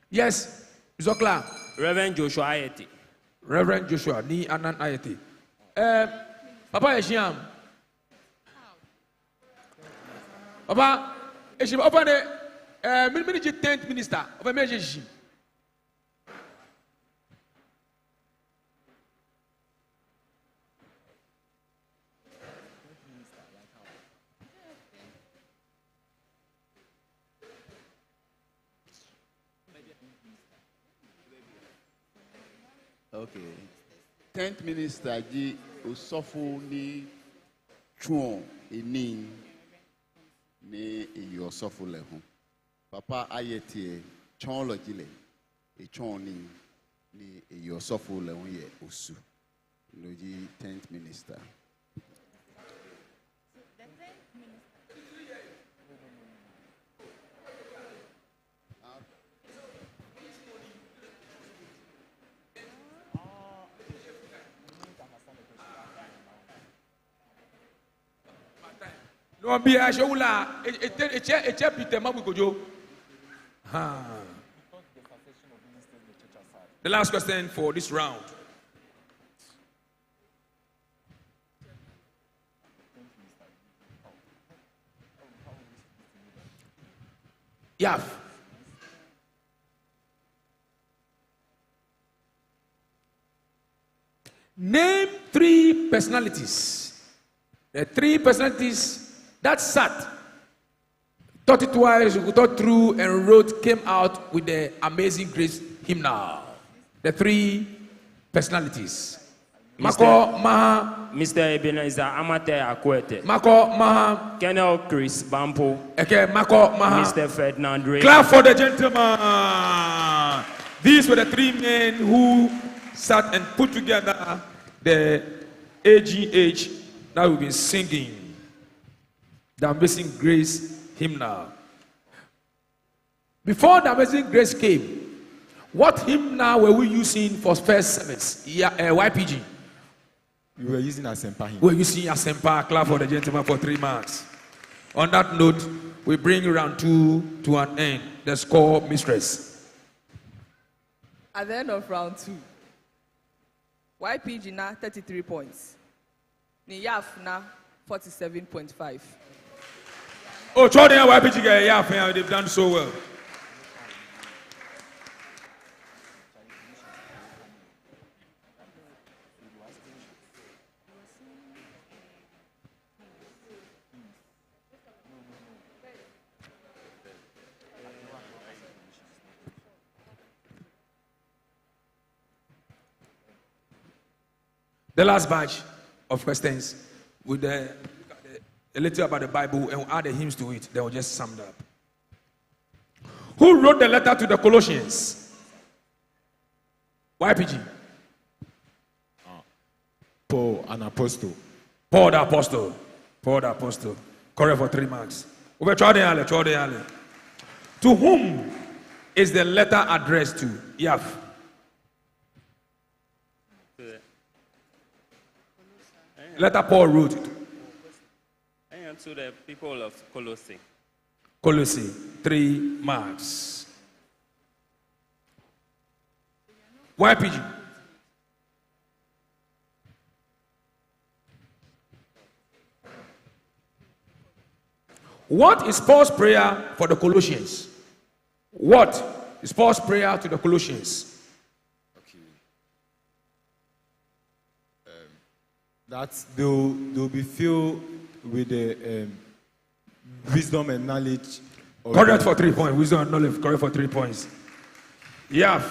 Yes, Mr. Clark. Reverend Joshua Ayeti. Reverend Joshua ni Anan Ayeti. Papa Eshiam. Papa Eshiam. Open the ministry 10th minister of emergency. Okay. 10th minister ji osofo ni chuon eni ni eyi osofo le ho. Papa Ayeti chonlogy le e chon ni eyi osofo le ho ye osu. Loji 10th minister. No be a showula. It's a Peter Mabukojo. The last question for this round. Yaf. Name 3 personalities. The 3 personalities that sat, thought it twice, thought through, and wrote, came out with the Amazing Grace hymnal. The 3 personalities. Mako Maha. Mr. Eben-Ezer Amate Akwete. Mako Maha. Colonel Chris Bampo. Okay, Mako Maha. Mr. Ferdinand Ray. Clap for the gentleman. These were the 3 men who sat and put together the AGH that we've been singing, the Amazing Grace hymnal. Before the Amazing Grace came, what hymnal were we using for first service? YPG. We were using Asempa hymn. We're using Asempa. Clap for the gentleman for 3 marks. On that note, we bring round 2 to an end. The score mistress. At the end of round 2, YPG na 33 points. Ni Yaf na 47.5. Oh, Jordan YPG Yaf, they've done so well. The last batch of questions with a little about the Bible and we'll add the hymns to it. They will just sum it up. Who wrote the letter to the Colossians? YPG. Paul, an apostle. Paul the apostle. Paul the apostle. Correct for 3 marks. To whom is the letter addressed to? Yaf. Letter Paul wrote it. And to the people of Colossae. Colossae, 3 marks. YPG. What is Paul's prayer for the Colossians? What is Paul's prayer to the Colossians? That they'll be filled with the wisdom and knowledge. Correct for 3 points. Wisdom and knowledge. Correct for 3 points. Yaf.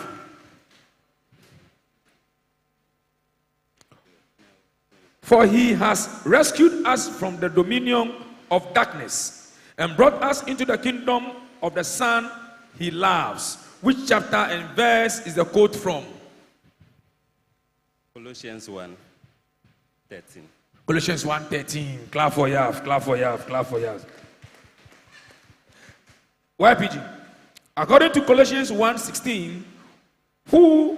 For he has rescued us from the dominion of darkness and brought us into the kingdom of the Son he loves. Which chapter and verse is the quote from? Colossians 1:13. Colossians 1:13. Clap for Yaf. Clap for Yaf. Clap for Yaf. YPG. According to Colossians 1:16, who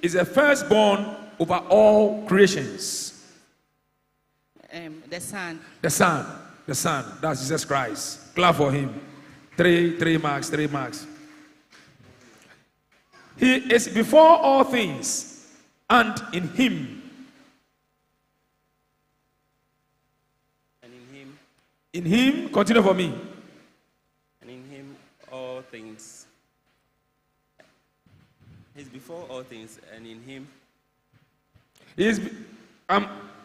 is the firstborn over all creations? The Son. The Son. The Son. That's Jesus Christ. Clap for him. 3 marks. 3 marks. He is before all things, and in him. And in him. In him. Continue for me. And in him all things. He's before all things, and in him. He is.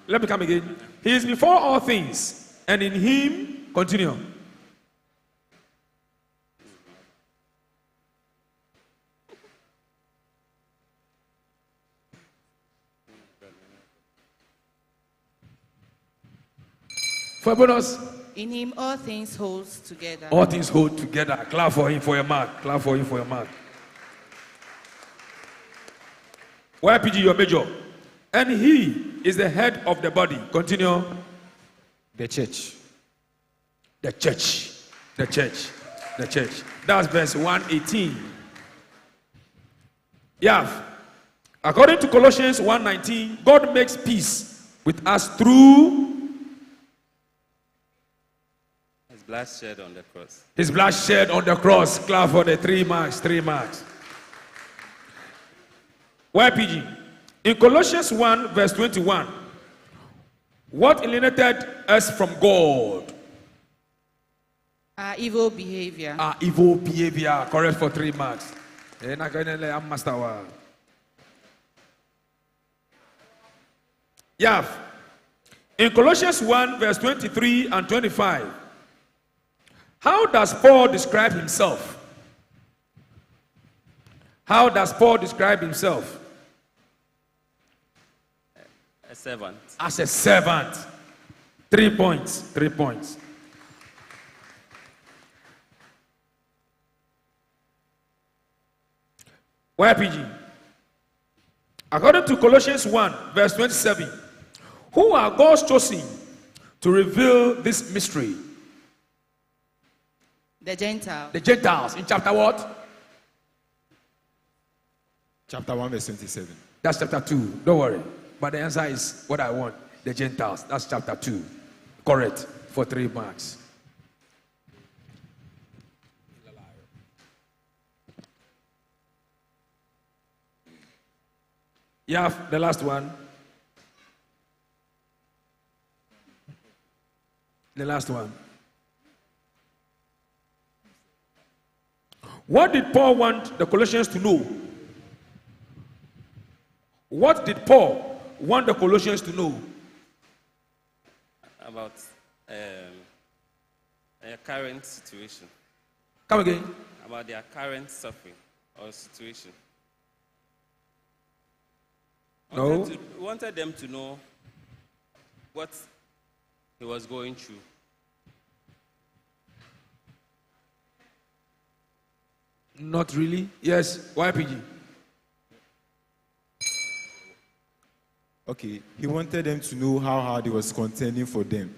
Let me come again. He is before all things, and in him. Continue. For a bonus. In him all things holds together. All things hold together. Clap for him for your mark. Clap for him for your mark. YPG, your major. And he is the head of the body. Continue. The church. The church. The church. The church. That's verse 118. Yeah. According to Colossians 1:19, God makes peace with us through His blood shed on the cross. His blood shed on the cross. Clap for the 3 marks. 3 marks. YPG. In Colossians 1 verse 21, what alienated us from God? Our evil behavior. Our evil behavior. Correct for 3 marks. I'm master. Yeah. In Colossians 1, verse 23 and 25, how does Paul describe himself? How does Paul describe himself? A servant. As a servant. 3 points. 3 points. YPG. According to Colossians 1, verse 27, who are God's chosen to reveal this mystery? The Gentiles. The Gentiles. In chapter what? Chapter 1, verse 27. That's chapter 2. Don't worry. But the answer is what I want. The Gentiles. That's chapter 2. Correct. For 3 marks. Yeah, the last one. The last one. What did Paul want the Colossians to know? What did Paul want the Colossians to know? About their current situation. Come again. About their current suffering or situation. No. Wanted them to know what he was going through. Not really. Yes. YPG. Okay, he wanted them to know how hard he was contending for them.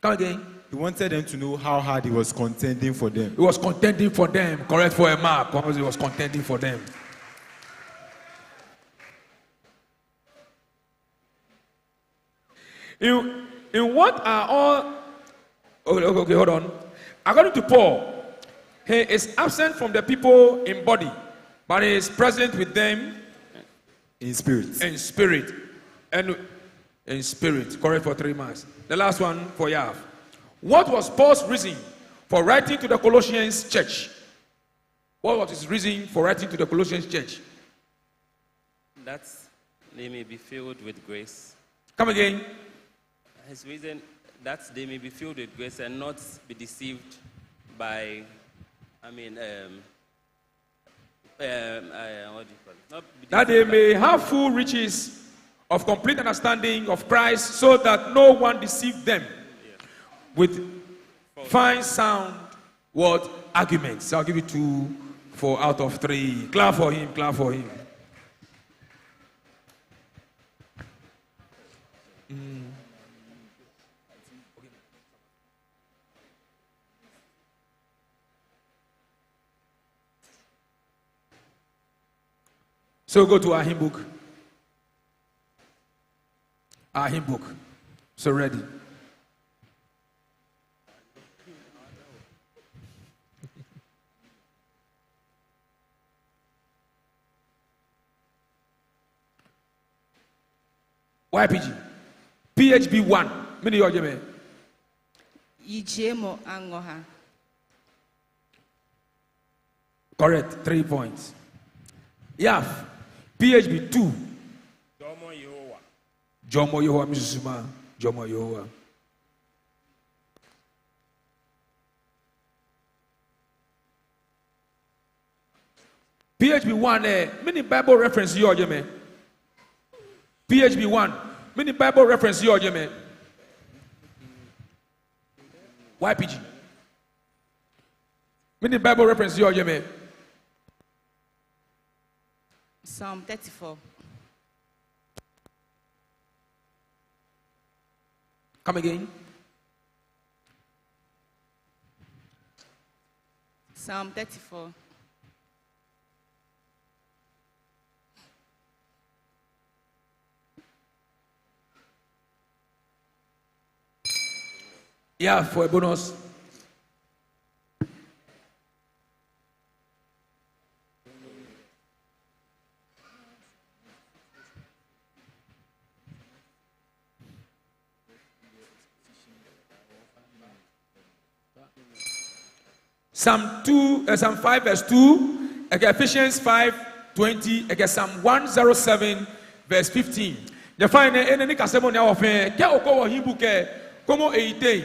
Come again. He wanted them to know how hard he was contending for them. He was contending for them. Correct for a mark. Because he was contending for them. In what are all... Okay, hold on. According to Paul, he is absent from the people in body, but he is present with them in spirit. In spirit. And in spirit. Correct for 3 marks. The last one for Yaf. What was Paul's reason for writing to the Colossians church? What was his reason for writing to the Colossians church? That they may be filled with grace. Come again. His reason that they may be filled with grace and not be deceived by, what do you call it? That they may have full riches of complete understanding of Christ, so that no one deceive them with fine sound word arguments. I'll give you 2 4 out of 3. Clap for him, clap for him. So go to our hymn book. Our hymn book. So ready. YPG. PHB 1. Many of you. Ijemo angoha. Correct. 3 points. Yaf. PHB 2. Jomo Yehowa. Jomo Yehowa Mizusuma. Jomo Yehowa. PHB 1. Many Bible reference you, Jimmy. PHB 1. Many Bible reference you, Jimmy. YPG. Many Bible reference you, Jimmy. Psalm 34. Come again. Psalm 34. Yeah, for a bonus. Psalm 5 verse 2, Ephesians 5:20, Psalm 107 verse 15. You find any kasemo na ofen ke okowo Hebrew ke komo eite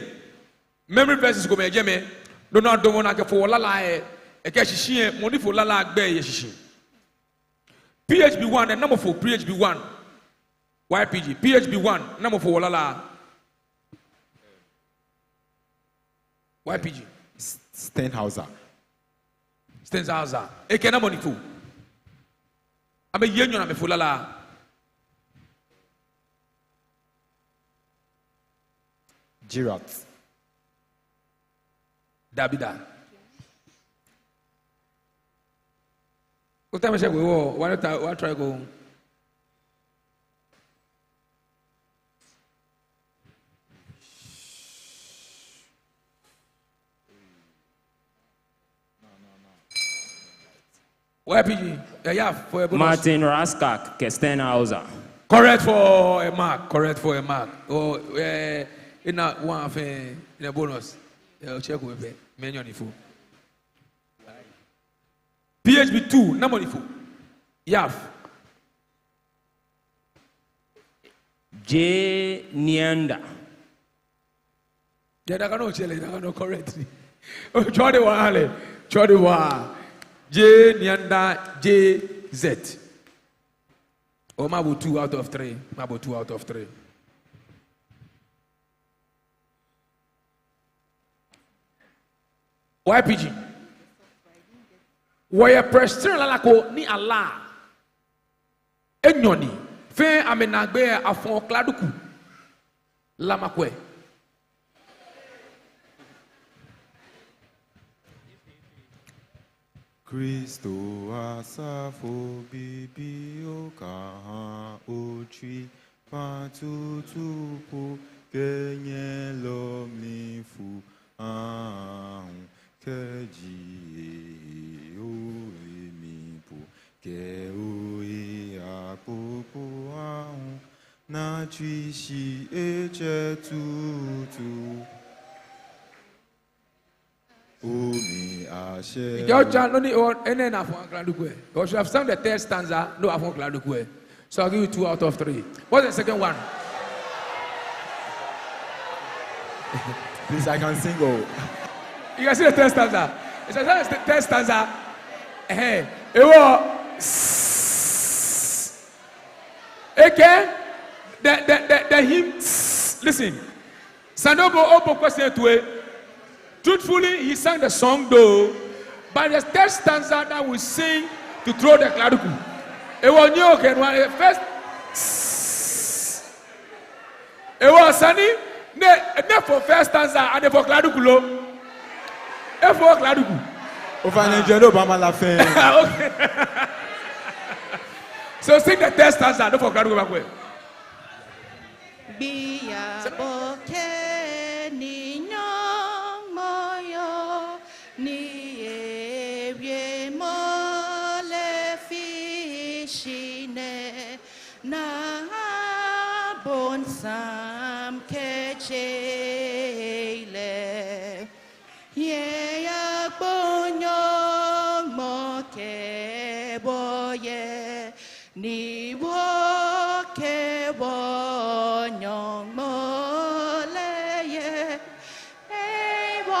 memory verses go me jeme do not do na ke fo lala e ke hihie moni fo lala gbe ye hihie. PHB 1 and number 4 PHB 1 YPG PHB 1 number 4 lala YPG Stenhauser. Eke na money fu. Abe yenyo na me fulala. Girat. Dabida. What time is it? What try go? YPG, Yaf for a bonus. Martin Raskak, Stenhauser. Correct for a mark. Oh, in a one in a bonus. Check with me. Many on the phone. PHB 2, number 4. Yaf. J. Nyanda. Yeah, I cannot correct. Oh, Chode wa. J. Nyanda J. Z. Oh, Mabu 2 out of 3. YPG. Waya prestre lalako ni Allah. Enyoni. Fe amenagbe afon kladuku. Lamakwe. Kristo asafo bibi okaha otri patutupo kenye lomnifu ahun keji oemipo ke oi apopo ahun na trishi echetutu. Your child only on any afon kladukwe. You should have sung the third stanza, no afon kladukwe. So I'll give you 2 out of 3. What's the second one? Please, I can sing. Oh. You can see the third stanza. It's the third stanza. It was. Okay? The hymn. Listen. Sandobo Opo question to it. Truthfully, he sang the song though, but the third stanza that we sing to throw the kladuku. It was new okay. First, it was sunny. Ne for first stanza and for kladuku lo. E for kladuku. Okay. So sing the third stanza. No for kladuku back way. Sam kechele ye ya bonyong mo ke boye ni wo ke bonyong mo le ye e wo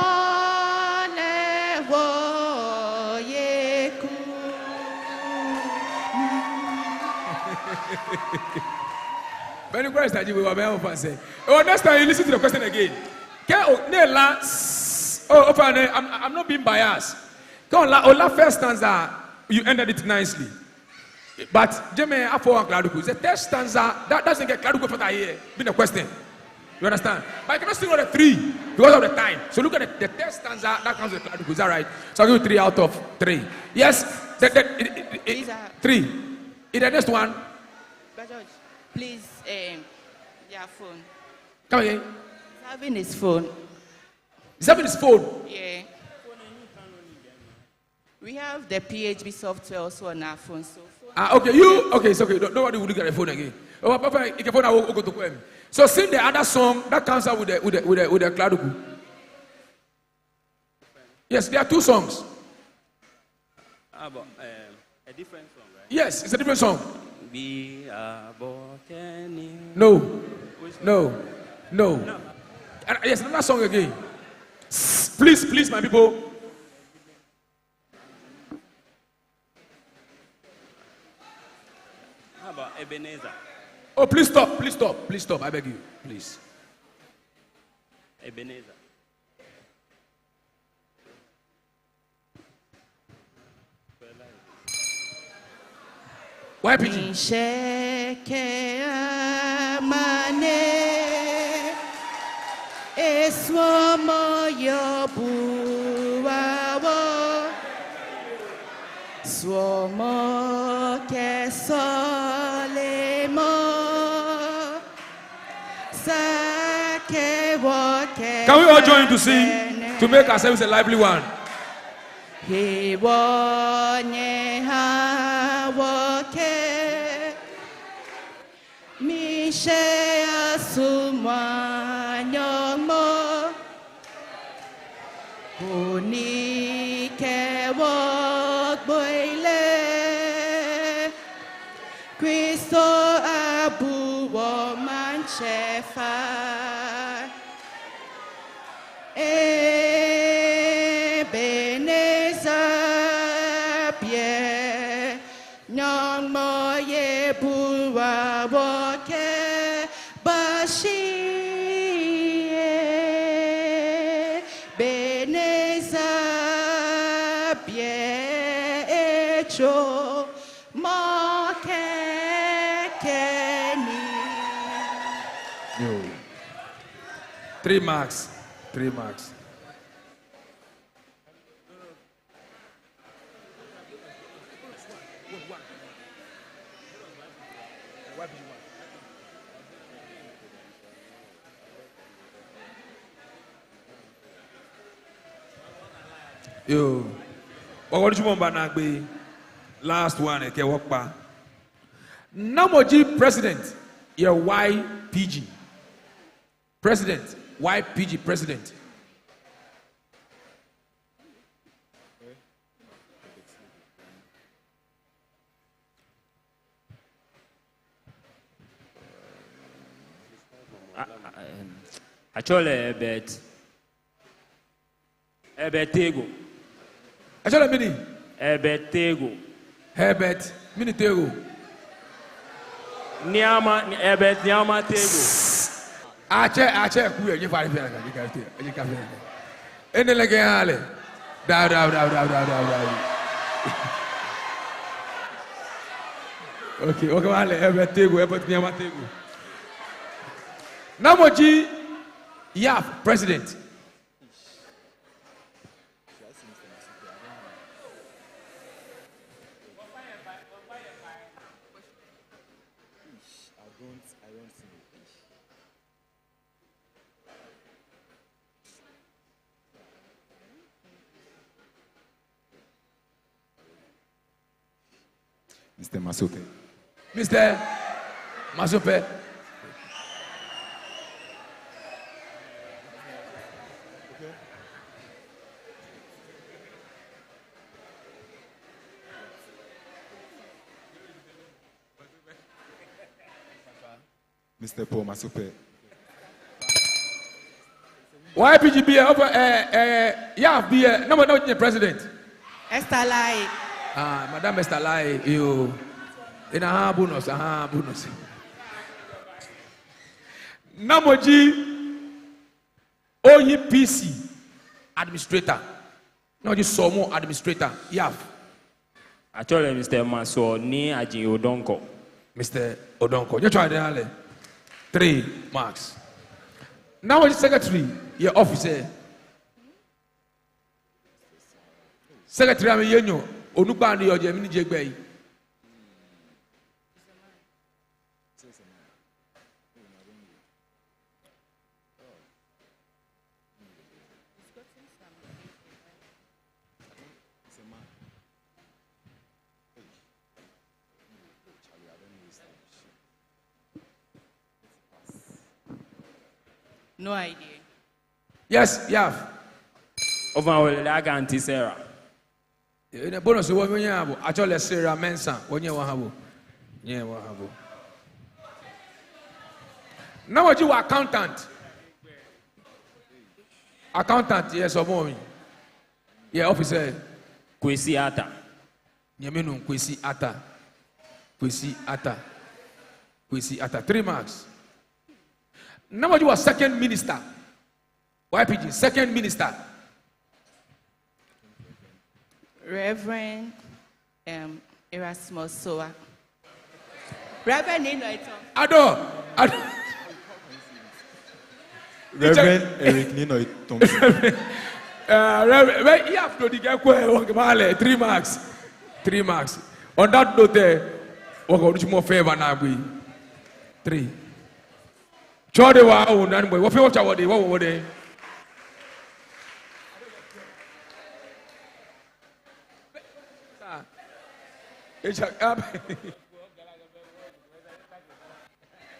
ye ku. Many questions that you will be able to say. Oh, next time you listen to the question again. I'm not being biased. Ola first stanza, you ended it nicely. But Jeme Afo and Kladuku, the third stanza, that doesn't get Kladuku for that year. Been a question. You understand? But I cannot sing all the 3 because of the time. So look at the third stanza, that comes with Kladuku. Is that right? So I'll give you 3 out of 3. Yes? 3. In the next one. Please, your phone. Come again. He's having his phone. He's having his phone? Yeah. We have the PHB software also on our phone. So okay, it's okay. Nobody will look at the phone again. Oh, Papa, you can phone. I will go to him. So sing the other song that comes out with the Kladuku. Yes, there are two songs. How about a different song, right? Yes, it's a different song. We are walking. No. Yes, another song again. Please, my people. How about Eben-Ezer? Oh, please stop. I beg you, please. Eben-Ezer. Why PG? Sheke amane eswomo yobuwawo swomo kesolemo sake woke. Can we all join to sing to make ourselves a lively one? He wonye hawoke mishe asumanyongmo unike wogboile Kristo abuwo manchefa Eben-Ezer pie nyong moye buwa woke bashi Eben-Ezer pie echo moke keni. No. 3 marks. Yo, last one, okay, walk back. Namoji president, your YPG. President, YPG president. Actually, Ebetego. Actually, mini. Ebetego. Herbert, Minitego. Niama Tego. Ache, kuya, you find it. You can Any like a down. Okay, Herbert Niama Tego. Namoji Yaf, president. Mr. Masope. Mr. Masope. Mr. Paul Masope. YPGB, Yaf be no president. Esther Lai. Madam Esther Lai, you in a bonus. Namoji OEPC administrator. No, just Somo administrator. Yaf. Actually, Mr. Maso ni Aji Odonko. Mr. Odonko. You try the 3 marks. Now, what is secretary? Your officer. Secretary, I'm a Onubani or Gemini Jegbe. No idea. Yes, Yaf. Over Auntie Sarah. In a bonus, one when you have, I told you, Sarah Mensa, when you have. Yeah, what have. Now, what you accountant? Accountant, yes, or more. Yeah, officer. Kwesi Ata. Yaminu, Kwesi Ata. Kwesi Ata. Kwesi Ata. 3 marks. Now, what you are second minister? YPG, second minister. Reverend Erasmus Soa. Reverend Ninoito. Ado. Reverend Eric Nino Thompson. You have to get 3 marks. 3 marks. On that note, we're going to do more favor now. 3. Chode wa o nan boy. What you watch what they?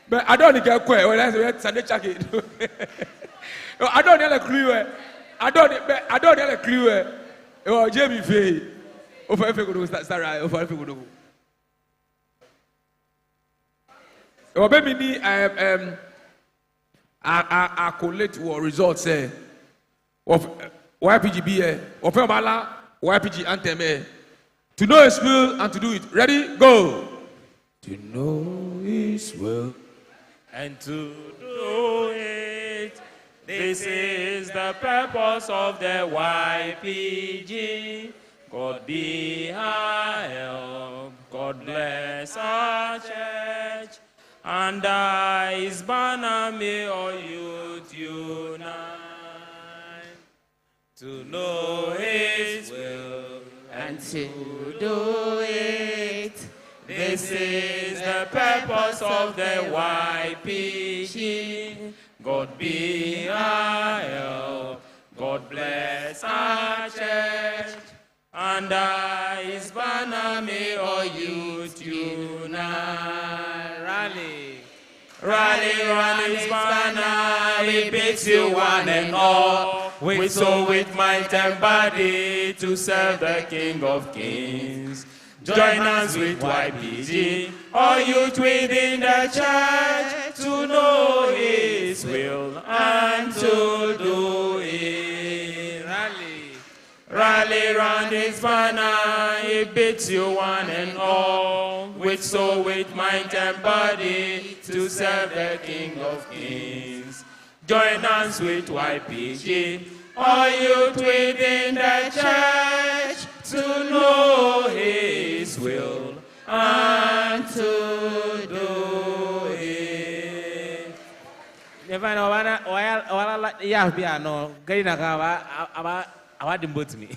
But I don't get quite. Well, that's Sunday check it. I don't have a clue. I don't have a clue. Oh, Jamie Fay. Over if you go to start right. Over if you go to. Oh, baby, me I collect what results say of YPGB of Mala YPG anthem. To know His will and to do it. Ready? Go. To know His will and to do it. This is the purpose of the YPG. God be our help. God bless our church. And His banner may all youth unite. To know His will and to do it. This is the purpose of the YPG. God be our help. God bless our church. And His banner may all youth unite. Rally. Rally, rally, His banner, we beat you one and all. With soul, with might and body to serve the King of Kings. Join us with YPG, all youth within the church, to know His will and to do it. Rally, rally round His banner, He beats you one and all. With soul, with mind and body to serve the King of Kings. Join us with YPG, all youth within the church, to know His will and to do it. Never know why Yaf be no getting about them both me.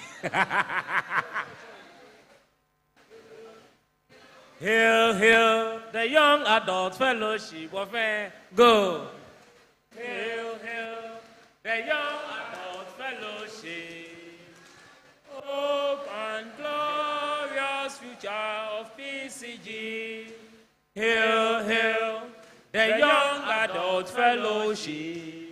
Hail, hail, the young adult fellowship of go. Hail, hail, the young adult fellowship. Hope and glorious future of PCG. Hail, hail, the young adult fellowship.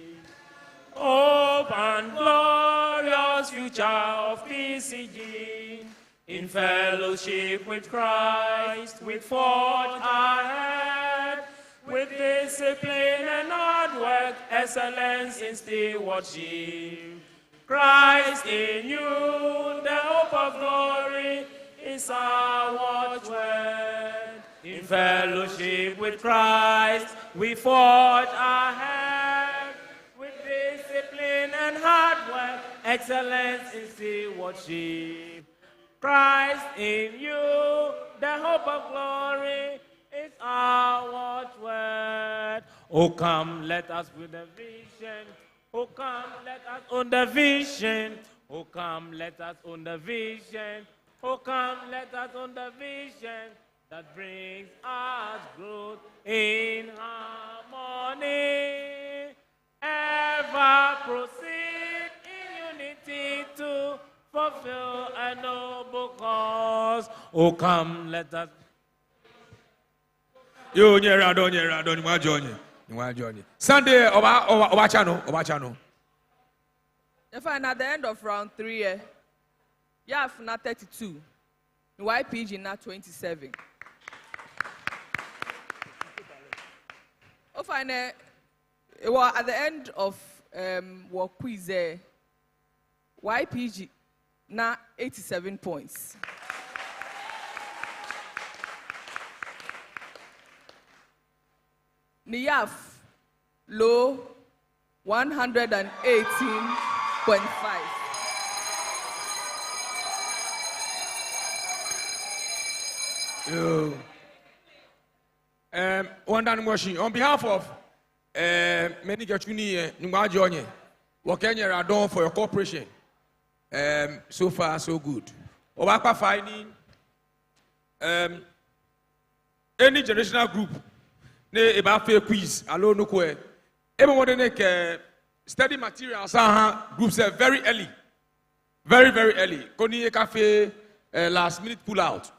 Hope and glorious future of PCG. In fellowship with Christ, we forge ahead. With discipline and hard work, excellence in stewardship. Christ in you, the hope of glory, is our watchword. In fellowship with Christ, we forge ahead. With discipline and hard work, excellence in stewardship. Christ in you, the hope of glory, is our watchword. Oh, come, let us with the vision. Oh, come, let us own the vision. Oh, come, let us own the vision. Oh, come, let us own the vision that brings us growth in harmony. Ever proceed in unity to fulfill a noble cause. Oh, come, let us. Yo, Sunday, Oba channel. If I at the end of round 3, Yaf na 32, YPG na 27. If I at the end of what quiz YPG na 87 points. Yaf low 118.5. One done washing on behalf of many Gachuni Numajonye, Wakenya Radon for your cooperation. So far, so good. Obaka finding any generational group, ne about fair quiz, alone no kwe. Everyone study materials, groups are very early. Very, very early. Koni cafe last minute pull out.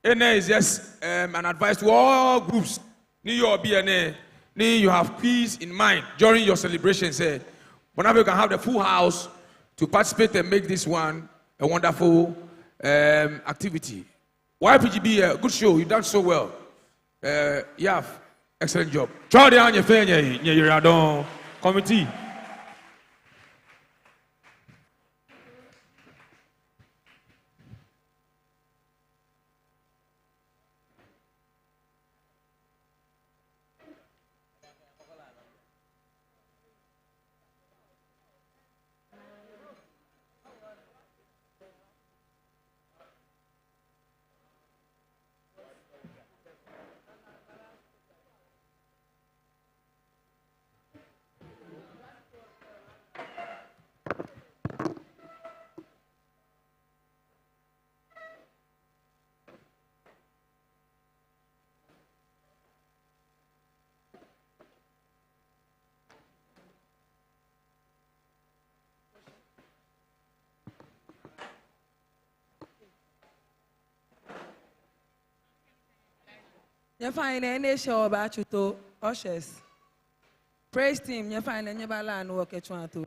And is just an advice to all groups. Your BNA, you have peace in mind during your celebration. Say, whenever you can have the full house to participate and make this one a wonderful activity. YPGB, a good show. You've done so well. Yeah, excellent job. Try the on your fair, your committee. You find any show about you to ushers. Praise team, you find any bala and work at one too.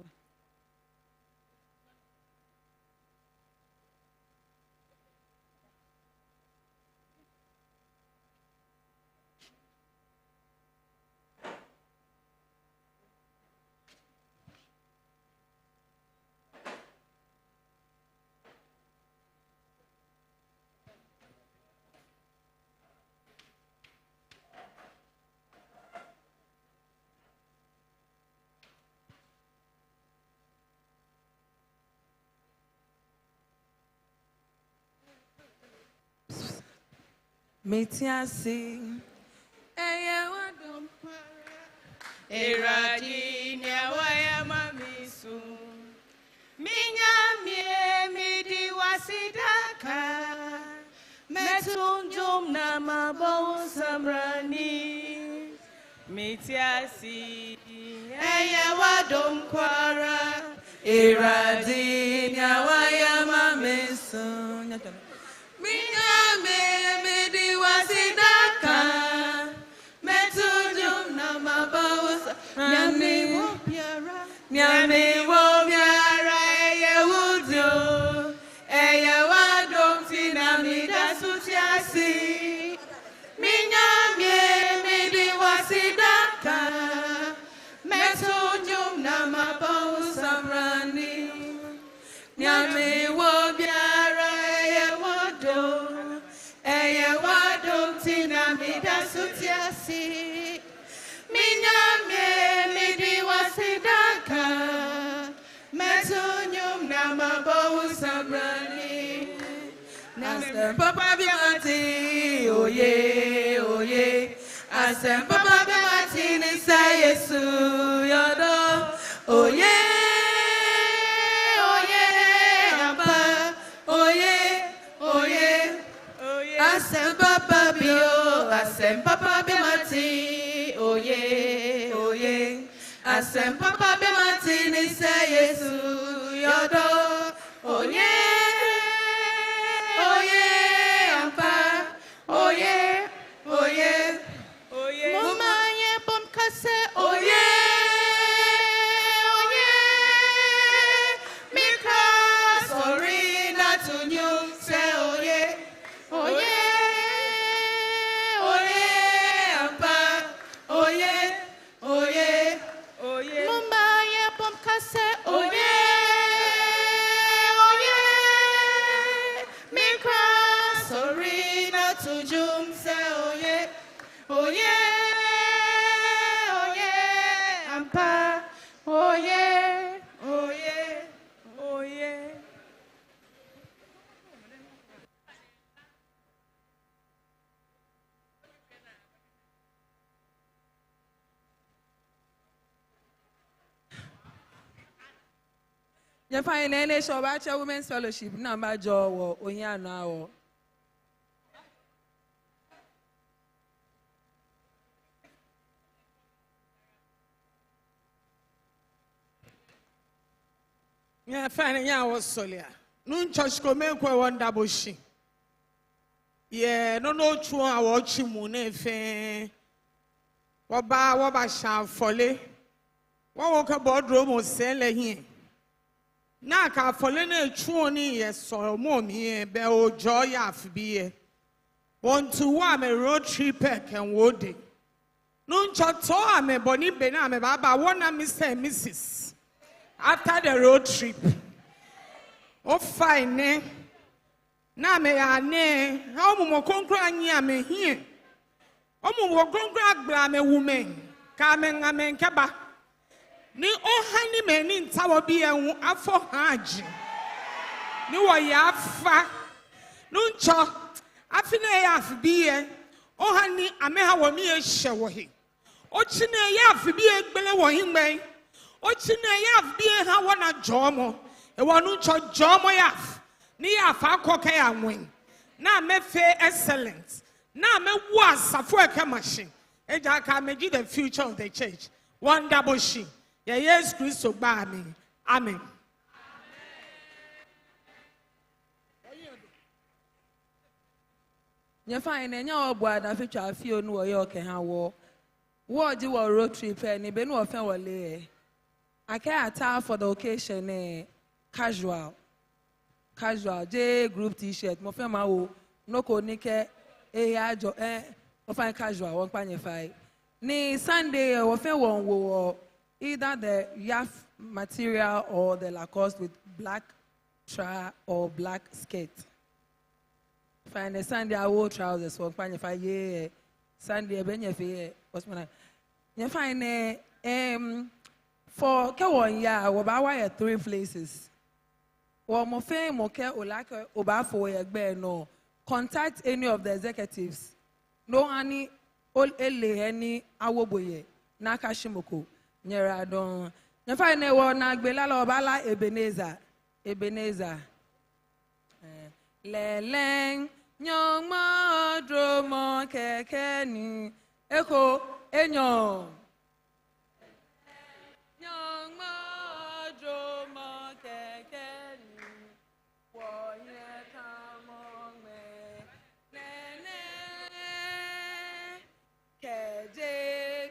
Metiasi, Eradi nyawaya mamisu, minyamie midi wasidaka, metunjum na mabawu samrani, metiasi, wadom kwara, Eradi nyawaya mamisu, Nyame wo biara eye wudio eye wadom tina mida sutiasi minyame midi wasidaka metunjum na mabawu samrani Nyame wo biara eye wudio eye wadom tina mida sutiasi minyame midi wasidaka metunyum na mabawu sabrani Asem papa bimati oye oye Asem papa bimati ni sa Yesu yodo oye oye apa oye oye Asem papa bio Asem papa bimati oye oye Asem papa bimati ni sa Yesu yodo oye oye apa oye oye oye mama ye bom kase oye oye to you, say oh yeah, oh yeah, oh yeah, Ampa, oh yeah, oh yeah, Oh yeah. Mumba ya pomka say oh yeah, oh yeah, Mikra sorina to Jum say oh yeah, oh yeah, oh yeah, Ampa, oh yeah, oh yeah, oh yeah. You find any show about your women's fellowship, number Joe or Onyana. Yeah, fine, yeah, was solia. Nun church come one double she. Yeah, no true, I watch him moon, fe. Waba shall folly. What walk about room or sell here? Naka folene chuoni yes so mommy be o joy Yaf be. Want to warm a road trip peck and woody. Nun chato ame boni bena me baba one Mr. and Mrs. After the road trip. Oh fine ne. Na me ane how mo konkra anya me here. O mo konkra bra me woman. Ka me ngamen keba. Ni ohani meni ntawo bi ehun afọ haji ni wo ya fa nuncho afina ya afibiye ohani ameha wo mi ehye wo he ochine ya afibiye egbele wo himben ochine ya afibiye ha wo na jomo e wo nuncho jomo ya ni ya fa akoka ya nwen na mefe excellent na me wo asafo eke machine eja ka meji the future of the church wonderful she. Yes, Christo by me. Amen. You find any of what I feel no York and how war. What you were road trip and be no offense lay. I can't attire for the occasion, casual. J group t-shirt, Mofema, no konike, ajo, or fine casual, 1.5. Ni Sunday, or fair one war. Either the Yaf material or the Lacoste with black tra or black skirt. Find a Sunday I wore trousers for Sunday benefit what's my name? You find for Kawan ya wire 3 places. Or more fame or care or like oba for a no. Contact any of the executives. No any all any awoboye nakashimoko. Nyera don. You find a one nagbela lobala Eben-Ezer. Leleng nyong mo dromo keke ni eko enyo. Nyong mo dromo keke ni woye tamong me lele keje.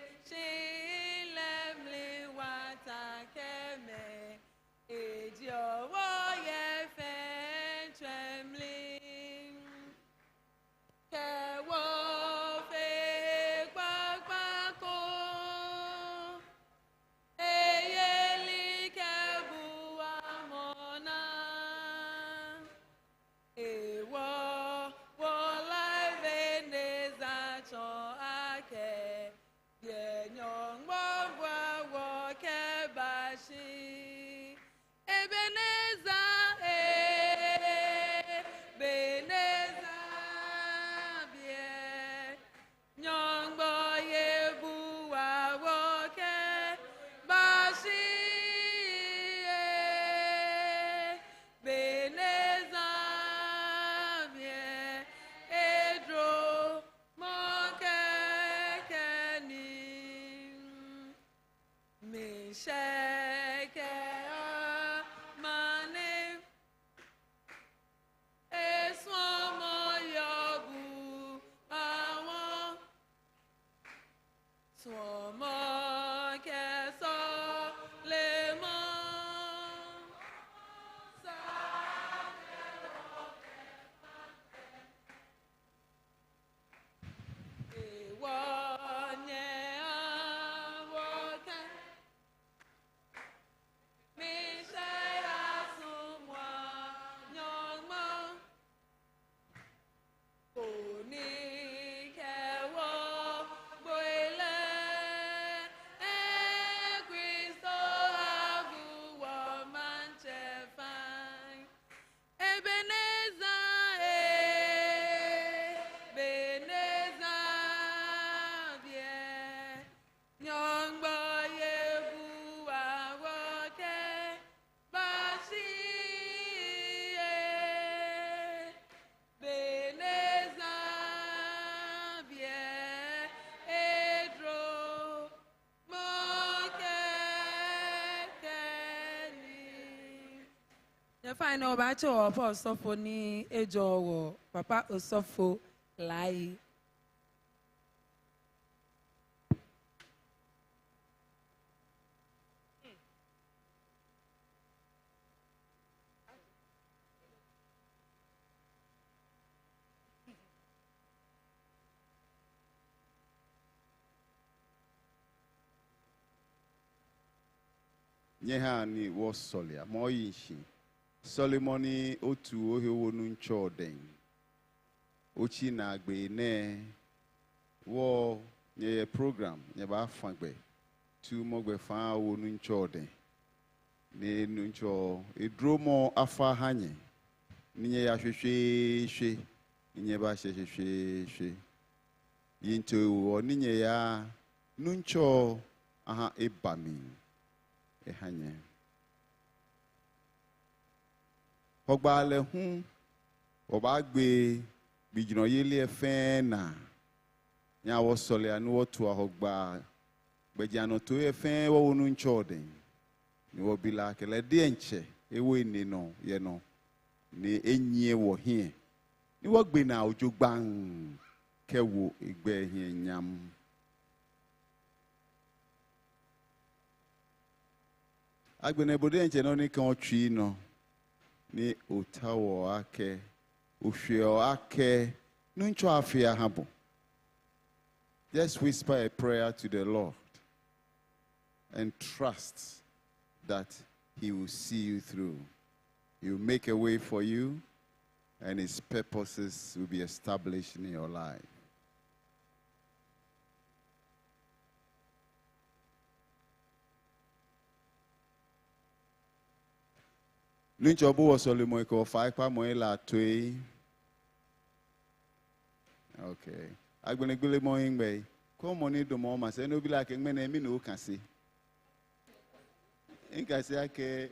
The final batch of Osofo ni Ejo Papa Osofo Lai. Nyehani was solia, moishi. Solomoni otu ohewo nuncho den. Ochi na gbe ne wo nye program nye ba fangbe. Tu mogbe fa wo nuncho den. Ne nuncho edromo afa hanye. Nye ya she nye ba she. Yinto wo nye ya nuncho aha ebami. Ehanye. Ogba le hun oba gbe bijino yele efen na nya wo sole anu wo tu ogba gbejano to efen wo wonu nchode ni wo bila kele de nche ewe ni no ye no ni enyi wo hie ni wo gbe na ojo gbang kewo egbe hie nyam. Agbene bode nche no ni kan twi no ni otawo ake ohweo ake nuncho afia habo. Just whisper a prayer to the Lord and trust that he will see you through. He will make a way for you and his purposes will be established in your life. Lunchobu was Solomon ko faipa moela tui. Okay. Agbene gule mo ingbe. Ko moni do mo ma se no bi like ngme mi no kan si. Inka se ake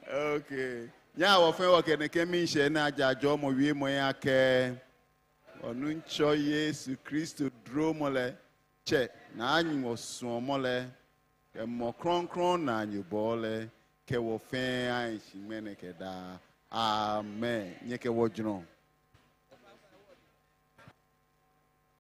Okay. Nya wo fe wo ke ne ke mi nse na ajajo mo wie mo ake. Onuncho Yesu Kristo dromole che na anyi osun mole ke mo kronkron na anyi bole ke wo fe an shimene ke da amen nye ke wo juno